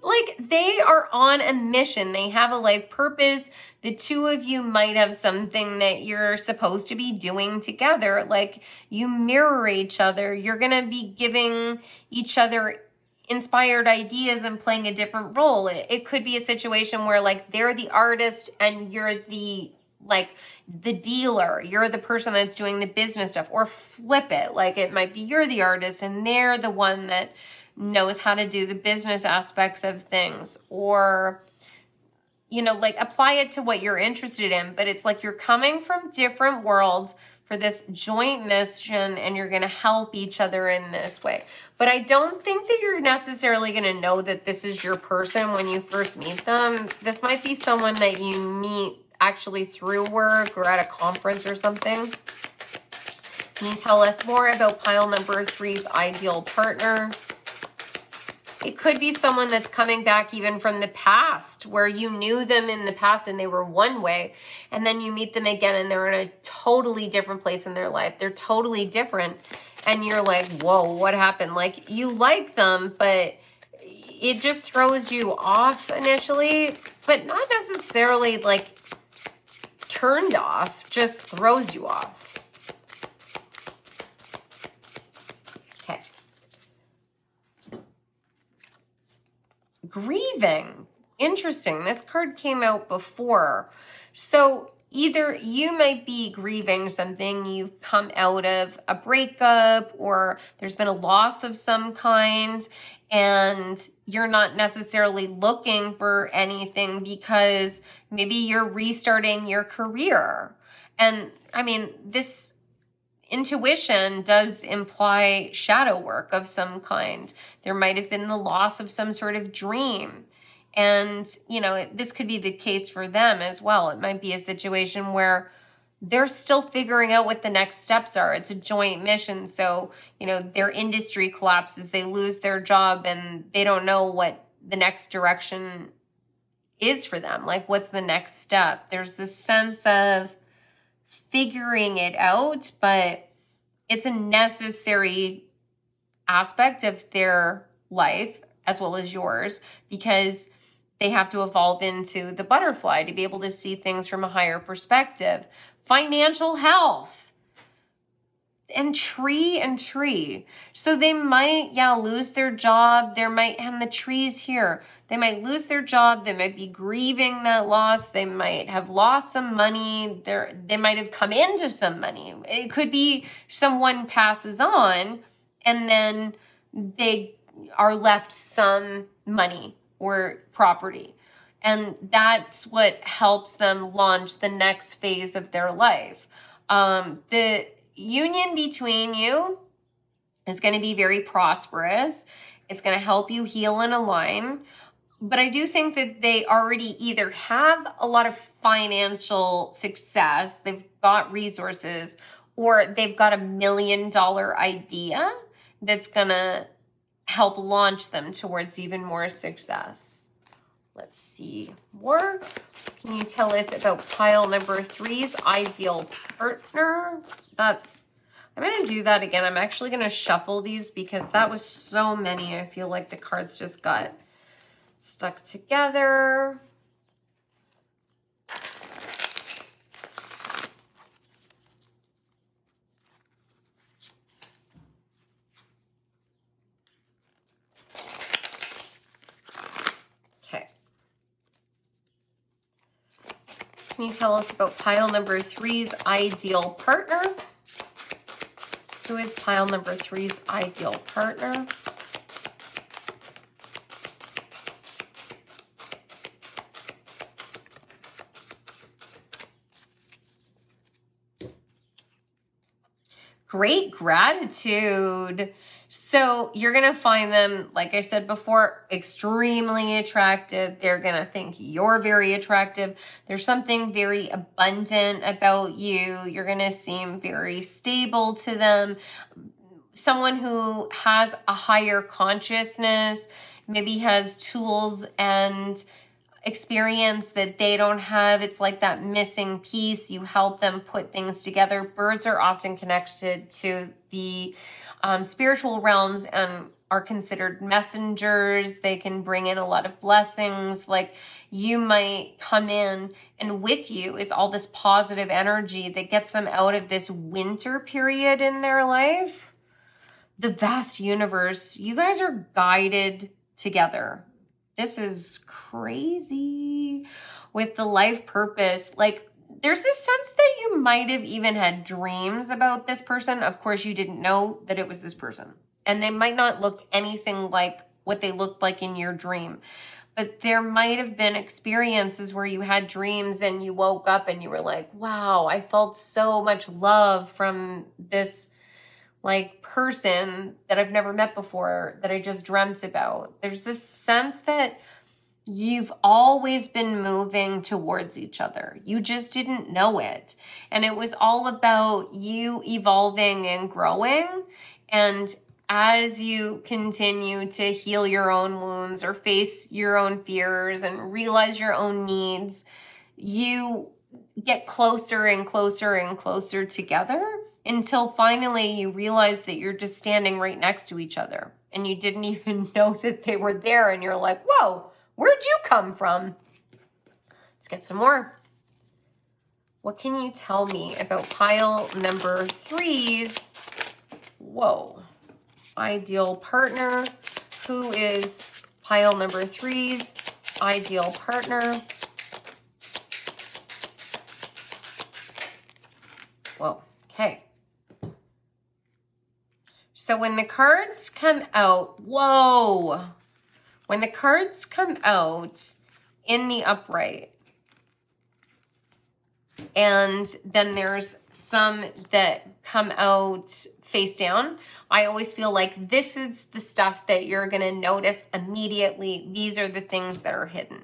Like they are on a mission. They have a life purpose. The two of you might have something that you're supposed to be doing together. Like you mirror each other. You're going to be giving each other inspired ideas and playing a different role. It could be a situation where like they're the artist and you're the dealer, you're the person that's doing the business stuff, or flip it. Like it might be you're the artist and they're the one that knows how to do the business aspects of things, or, like apply it to what you're interested in. But it's like you're coming from different worlds for this joint mission, and you're going to help each other in this way. But I don't think that you're necessarily going to know that this is your person when you first meet them. This might be someone that you meet actually through work or at a conference or something. Can you tell us more about pile number 3's ideal partner? It could be someone that's coming back even from the past, where you knew them in the past and they were one way, and then you meet them again and they're in a totally different place in their life. They're totally different. And you're like, whoa, what happened? Like you like them, but it just throws you off initially, but not necessarily like turned off, just throws you off. Okay. Grieving. Interesting. This card came out before. So either you might be grieving something, you've come out of a breakup, or there's been a loss of some kind, and you're not necessarily looking for anything because maybe you're restarting your career. And I mean, this intuition does imply shadow work of some kind. There might have been the loss of some sort of dream. And, this could be the case for them as well. It might be a situation where they're still figuring out what the next steps are. It's a joint mission. So, their industry collapses, they lose their job, and they don't know what the next direction is for them. Like, what's the next step? There's this sense of figuring it out, but it's a necessary aspect of their life as well as yours, because they have to evolve into the butterfly to be able to see things from a higher perspective. Financial health. And tree. So they might, lose their job. And the trees here, they might lose their job. They might be grieving that loss. They might have lost some money. They might have come into some money. It could be someone passes on and then they are left some money or property. And that's what helps them launch the next phase of their life. The union between you is going to be very prosperous. It's going to help you heal and align. But I do think that they already either have a lot of financial success, they've got resources, or they've got $1 million idea that's going to help launch them towards even more success. Let's see more. Can you tell us about pile number 3's ideal partner? I'm going to do that again. I'm actually going to shuffle these because that was so many. I feel like the cards just got stuck together. Okay. Can you tell us about pile number 3's ideal partner? Who is pile number 3's ideal partner? Great gratitude. So you're going to find them, like I said before, extremely attractive. They're going to think you're very attractive. There's something very abundant about you. You're going to seem very stable to them. Someone who has a higher consciousness, maybe has tools and experience that they don't have. It's like that missing piece. You help them put things together. Birds are often connected to the spiritual realms and are considered messengers. They can bring in a lot of blessings. Like you might come in and with you is all this positive energy that gets them out of this winter period in their life. The vast universe, you guys are guided together. This is crazy with the life purpose. Like there's this sense that you might have even had dreams about this person. Of course, you didn't know that it was this person. And they might not look anything like what they looked like in your dream. But there might have been experiences where you had dreams and you woke up and you were like, wow, I felt so much love from this like person that I've never met before that I just dreamt about. There's this sense that you've always been moving towards each other. You just didn't know it. And it was all about you evolving and growing. And as you continue to heal your own wounds or face your own fears and realize your own needs, you get closer and closer and closer together until finally you realize that you're just standing right next to each other and you didn't even know that they were there. And you're like, whoa, where'd you come from? Let's get some more. What can you tell me about pile number 3's, ideal partner? Who is pile number 3's ideal partner? Okay. So when the cards come out, when the cards come out in the upright, and then there's some that come out face down, I always feel like this is the stuff that you're going to notice immediately. These are the things that are hidden.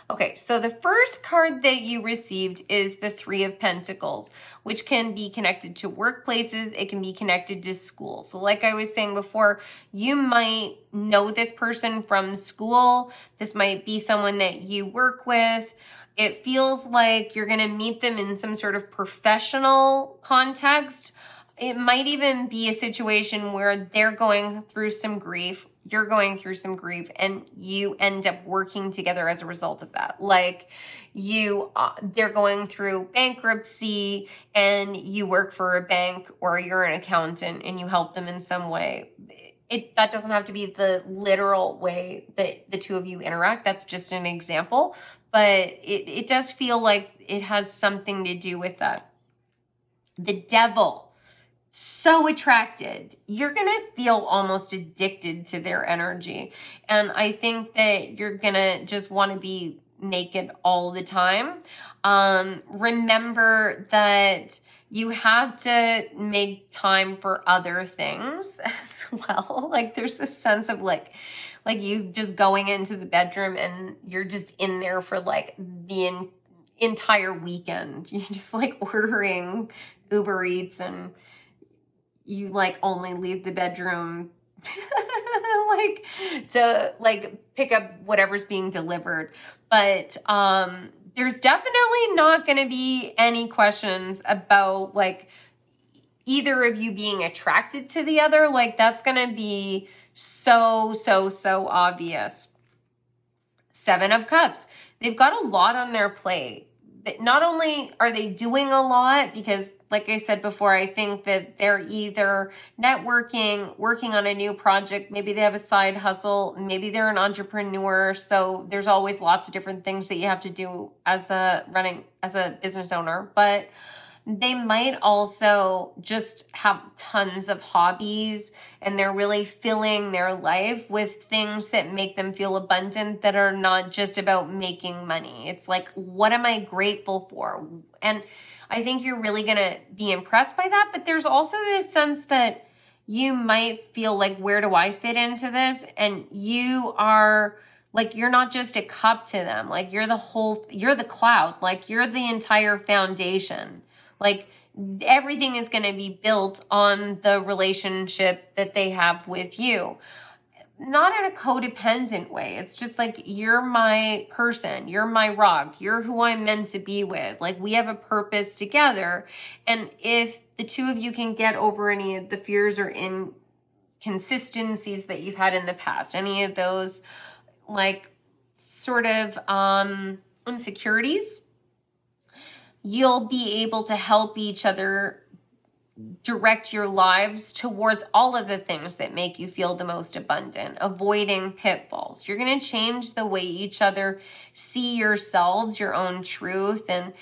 Okay, so the first card that you received is the 3 of Pentacles, which can be connected to workplaces. It can be connected to school. So like I was saying before, you might know this person from school. This might be someone that you work with. It feels like you're going to meet them in some sort of professional context. it might even be a situation where they're going through some grief, you're going through some grief, and you end up working together as a result of that. Like they're going through bankruptcy and you work for a bank or you're an accountant and you help them in some way. That doesn't have to be the literal way that the two of you interact. That's just an example, but it does feel like it has something to do with that. The Devil. So attracted. You're going to feel almost addicted to their energy. And I think that you're going to just want to be naked all the time. Remember that you have to make time for other things as well. Like there's this sense of like you just going into the bedroom and you're just in there for like the entire weekend. You're just like ordering Uber Eats and you like only leave the bedroom like to like pick up whatever's being delivered. But there's definitely not going to be any questions about like either of you being attracted to the other. Like that's going to be so obvious. 7 of Cups. They've got a lot on their plate. Not only are they doing a lot, because like I said before, I think that they're either networking, working on a new project, maybe they have a side hustle, maybe they're an entrepreneur. So there's always lots of different things that you have to do as a business owner, but they might also just have tons of hobbies and they're really filling their life with things that make them feel abundant, that are not just about making money. It's like, what am I grateful for? And I think you're really going to be impressed by that. But there's also this sense that you might feel like, where do I fit into this? And you are like, you're not just a cup to them. Like you're the cloud, like you're the entire foundation. Like everything is going to be built on the relationship that they have with you. Not in a codependent way. It's just like, you're my person, you're my rock, you're who I'm meant to be with. Like we have a purpose together. And if the two of you can get over any of the fears or inconsistencies that you've had in the past, any of those like sort of insecurities, you'll be able to help each other direct your lives towards all of the things that make you feel the most abundant, avoiding pitfalls. You're going to change the way each other see yourselves, your own truth and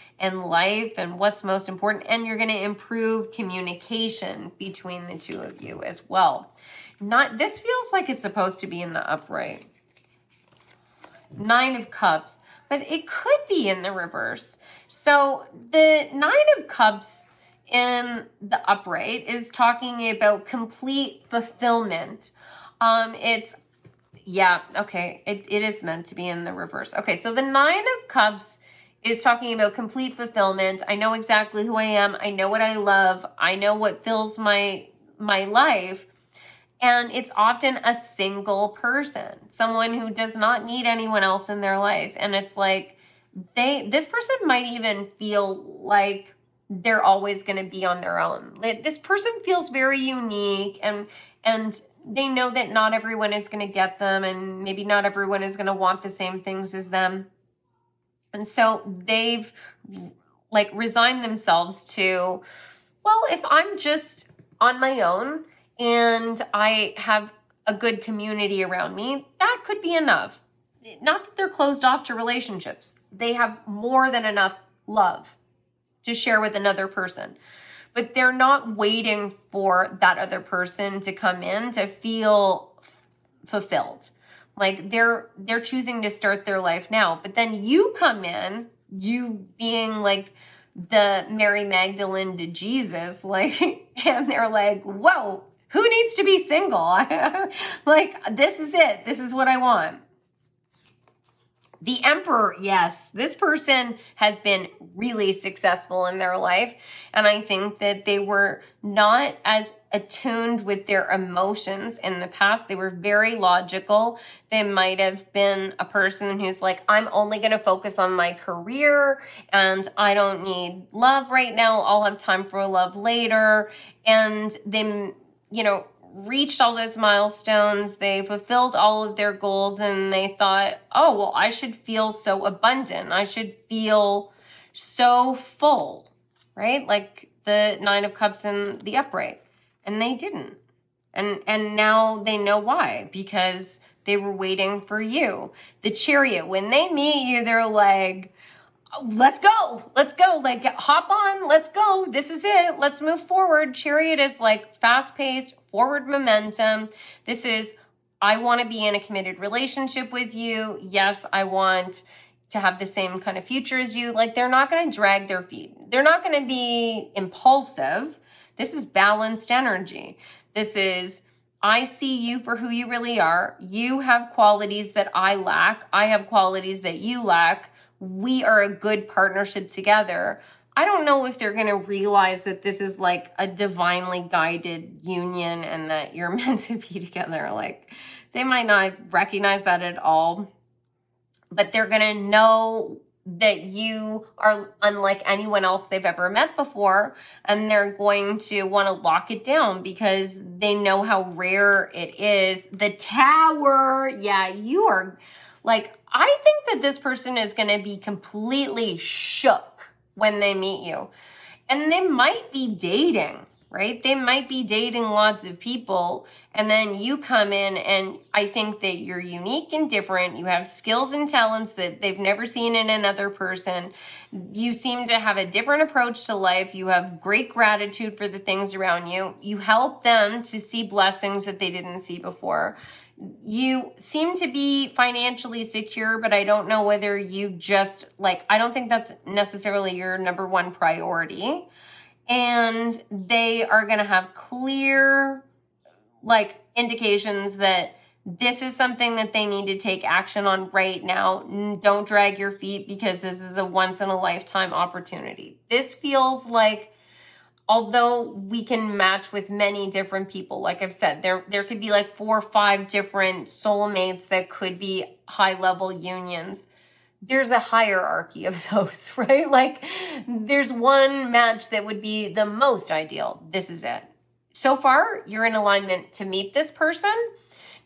life and what's most important. And you're going to improve communication between the two of you as well. This feels like it's supposed to be in the upright. 9 of Cups, but it could be in the reverse. So the 9 of Cups in the upright is talking about complete fulfillment. It is meant to be in the reverse. Okay, so the 9 of Cups is talking about complete fulfillment. I know exactly who I am. I know what I love. I know what fills my life. And it's often a single person, someone who does not need anyone else in their life. And it's like this person might even feel like they're always going to be on their own. Like, this person feels very unique, and they know that not everyone is going to get them, and maybe not everyone is going to want the same things as them. And so they've like resigned themselves to, well, if I'm just on my own and I have a good community around me, that could be enough. Not that they're closed off to relationships. They have more than enough love to share with another person. But they're not waiting for that other person to come in to feel fulfilled. Like they're choosing to start their life now. But then you come in, you being like the Mary Magdalene to Jesus, like, and they're like, whoa, who needs to be single? Like, this is it. This is what I want. The Emperor, yes, this person has been really successful in their life. And I think that they were not as attuned with their emotions in the past. They were very logical. They might have been a person who's like, I'm only going to focus on my career and I don't need love right now. I'll have time for love later. And they, reached all those milestones. They fulfilled all of their goals and they thought, oh, well, I should feel so abundant. I should feel so full, right? Like the Nine of Cups in the upright. And they didn't. And now they know why, because they were waiting for you. The Chariot, when they meet you, they're like, let's go, like hop on, let's go, this is it, let's move forward. Chariot is like fast-paced, forward momentum. This is, I want to be in a committed relationship with you. Yes, I want to have the same kind of future as you. Like, they're not going to drag their feet. They're not going to be impulsive. This is balanced energy. This is, I see you for who you really are. You have qualities that I lack. I have qualities that you lack. We are a good partnership together. I don't know if they're going to realize that this is like a divinely guided union and that you're meant to be together. Like, they might not recognize that at all, but they're going to know that you are unlike anyone else they've ever met before, and they're going to want to lock it down because they know how rare it is. The Tower, yeah, you are like, I think that this person is going to be completely shook when they meet you. And they might be dating, right? They might be dating lots of people. And then you come in and I think that you're unique and different. You have skills and talents that they've never seen in another person. You seem to have a different approach to life. You have great gratitude for the things around you. You help them to see blessings that they didn't see before. You seem to be financially secure, but I don't know whether you just I don't think that's necessarily your number one priority. And they are going to have clear, indications that this is something that they need to take action on right now. Don't drag your feet because this is a once in a lifetime opportunity. This feels like, although we can match with many different people, like I've said, there could be 4 or 5 different soulmates that could be high-level unions. There's a hierarchy of those, right? There's one match that would be the most ideal. This is it. So far, you're in alignment to meet this person.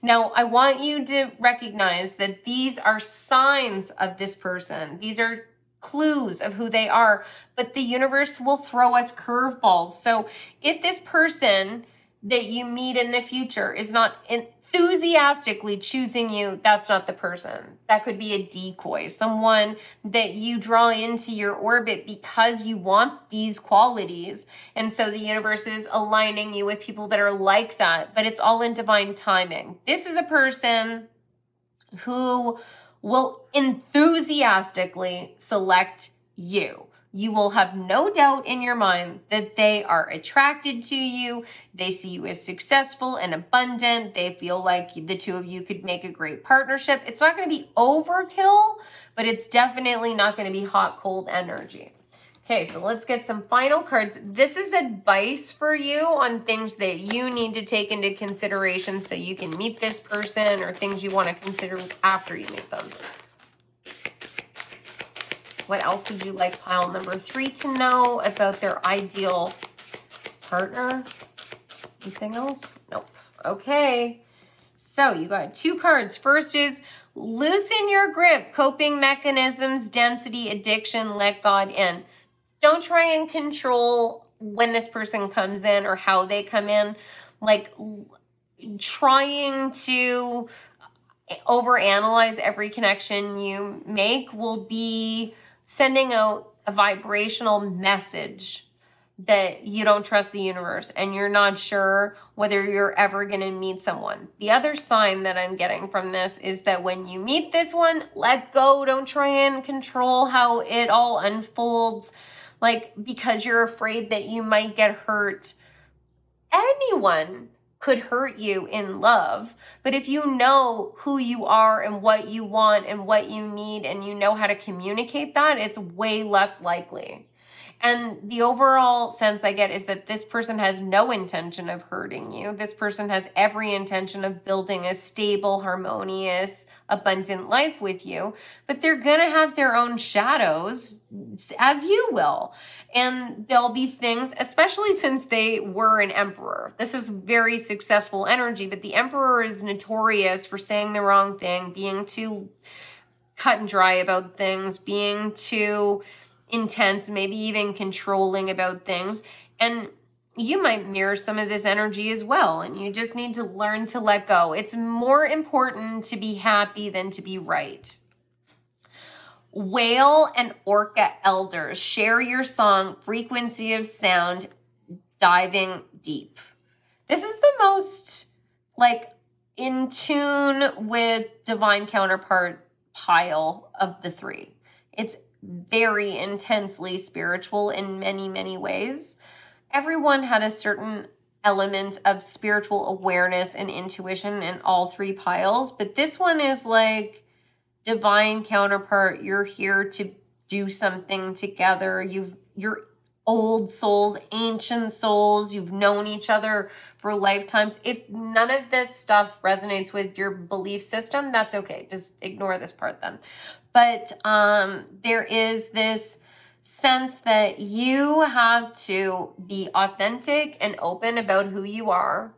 Now, I want you to recognize that these are signs of this person. These are clues of who they are, but the universe will throw us curveballs. So if this person that you meet in the future is not enthusiastically choosing you, that's not the person. That could be a decoy, someone that you draw into your orbit because you want these qualities. And so the universe is aligning you with people that are like that, but it's all in divine timing. This is a person who will enthusiastically select you. You will have no doubt in your mind that they are attracted to you. They see you as successful and abundant. They feel like the two of you could make a great partnership. It's not going to be overkill, but it's definitely not going to be hot, cold energy. Okay, so let's get some final cards. This is advice for you on things that you need to take into consideration so you can meet this person, or things you want to consider after you meet them. What else would you like pile number 3 to know about their ideal partner? Anything else? Nope. Okay. So you got 2 cards. First is loosen your grip, coping mechanisms, density, addiction, let God in. Don't try and control when this person comes in or how they come in. Trying to overanalyze every connection you make will be sending out a vibrational message that you don't trust the universe and you're not sure whether you're ever going to meet someone. The other sign that I'm getting from this is that when you meet this one, let go. Don't try and control how it all unfolds, because you're afraid that you might get hurt. Anyone could hurt you in love, but if you know who you are and what you want and what you need, and you know how to communicate that, it's way less likely. And the overall sense I get is that this person has no intention of hurting you. This person has every intention of building a stable, harmonious, abundant life with you. But they're going to have their own shadows, as you will. And there'll be things, especially since they were an emperor. This is very successful energy, but the emperor is notorious for saying the wrong thing, being too cut and dry about things, being too intense, maybe even controlling about things. And you might mirror some of this energy as well. And you just need to learn to let go. It's more important to be happy than to be right. Whale and Orca elders, share your song, frequency of sound, diving deep. This is the most like in tune with divine counterpart pile of the three. It's very intensely spiritual in many, many ways. Everyone had a certain element of spiritual awareness and intuition in all three piles, but this one is like divine counterpart. You're here to do something together. You're old souls, ancient souls. You've known each other for lifetimes. If none of this stuff resonates with your belief system, that's okay. Just ignore this part then. But there is this sense that you have to be authentic and open about who you are,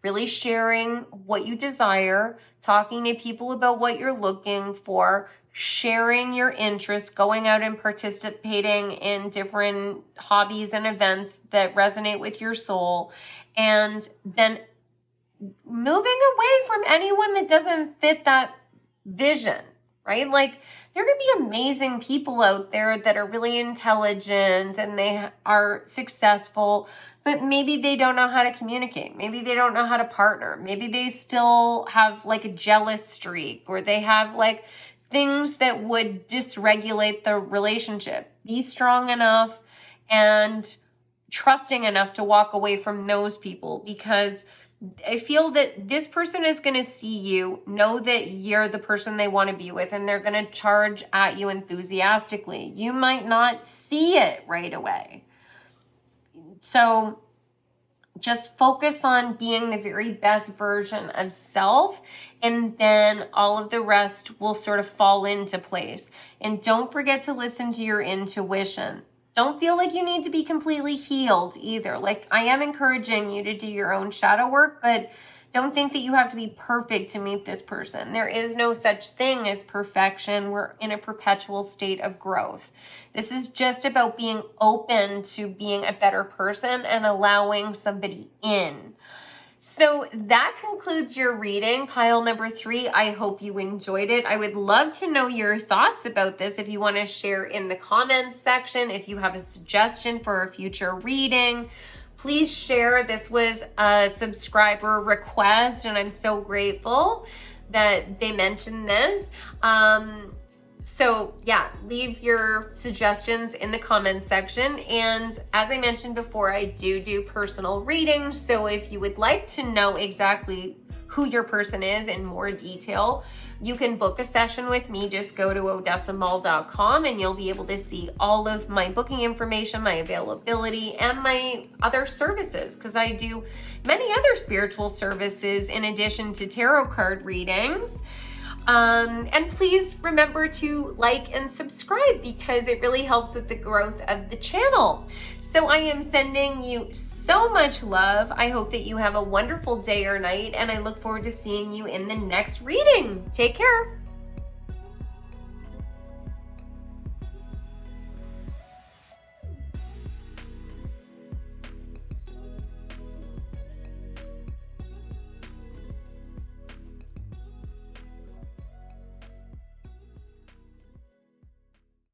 really sharing what you desire, talking to people about what you're looking for, sharing your interests, going out and participating in different hobbies and events that resonate with your soul, and then moving away from anyone that doesn't fit that vision. Right? Like there could be amazing people out there that are really intelligent and they are successful, but maybe they don't know how to communicate. Maybe they don't know how to partner. Maybe they still have like a jealous streak, or they have like things that would dysregulate the relationship. Be strong enough and trusting enough to walk away from those people, because I feel that this person is going to see you, know that you're the person they want to be with, and they're going to charge at you enthusiastically. You might not see it right away. So just focus on being the very best version of self, and then all of the rest will sort of fall into place. And don't forget to listen to your intuition. Don't feel like you need to be completely healed either. Like, I am encouraging you to do your own shadow work, but don't think that you have to be perfect to meet this person. There is no such thing as perfection. We're in a perpetual state of growth. This is just about being open to being a better person and allowing somebody in. So that concludes your reading, pile number 3. I hope you enjoyed it. I would love to know your thoughts about this. If you want to share in the comments section, if you have a suggestion for a future reading, please share. This was a subscriber request, and I'm so grateful that they mentioned this. So yeah, leave your suggestions in the comments section. And as I mentioned before, I do personal readings. So if you would like to know exactly who your person is in more detail, you can book a session with me. Just go to odessamall.com and you'll be able to see all of my booking information, my availability, and my other services, because I do many other spiritual services in addition to tarot card readings. And please remember to like and subscribe, because it really helps with the growth of the channel. So I am sending you so much love. I hope that you have a wonderful day or night, and I look forward to seeing you in the next reading. Take care.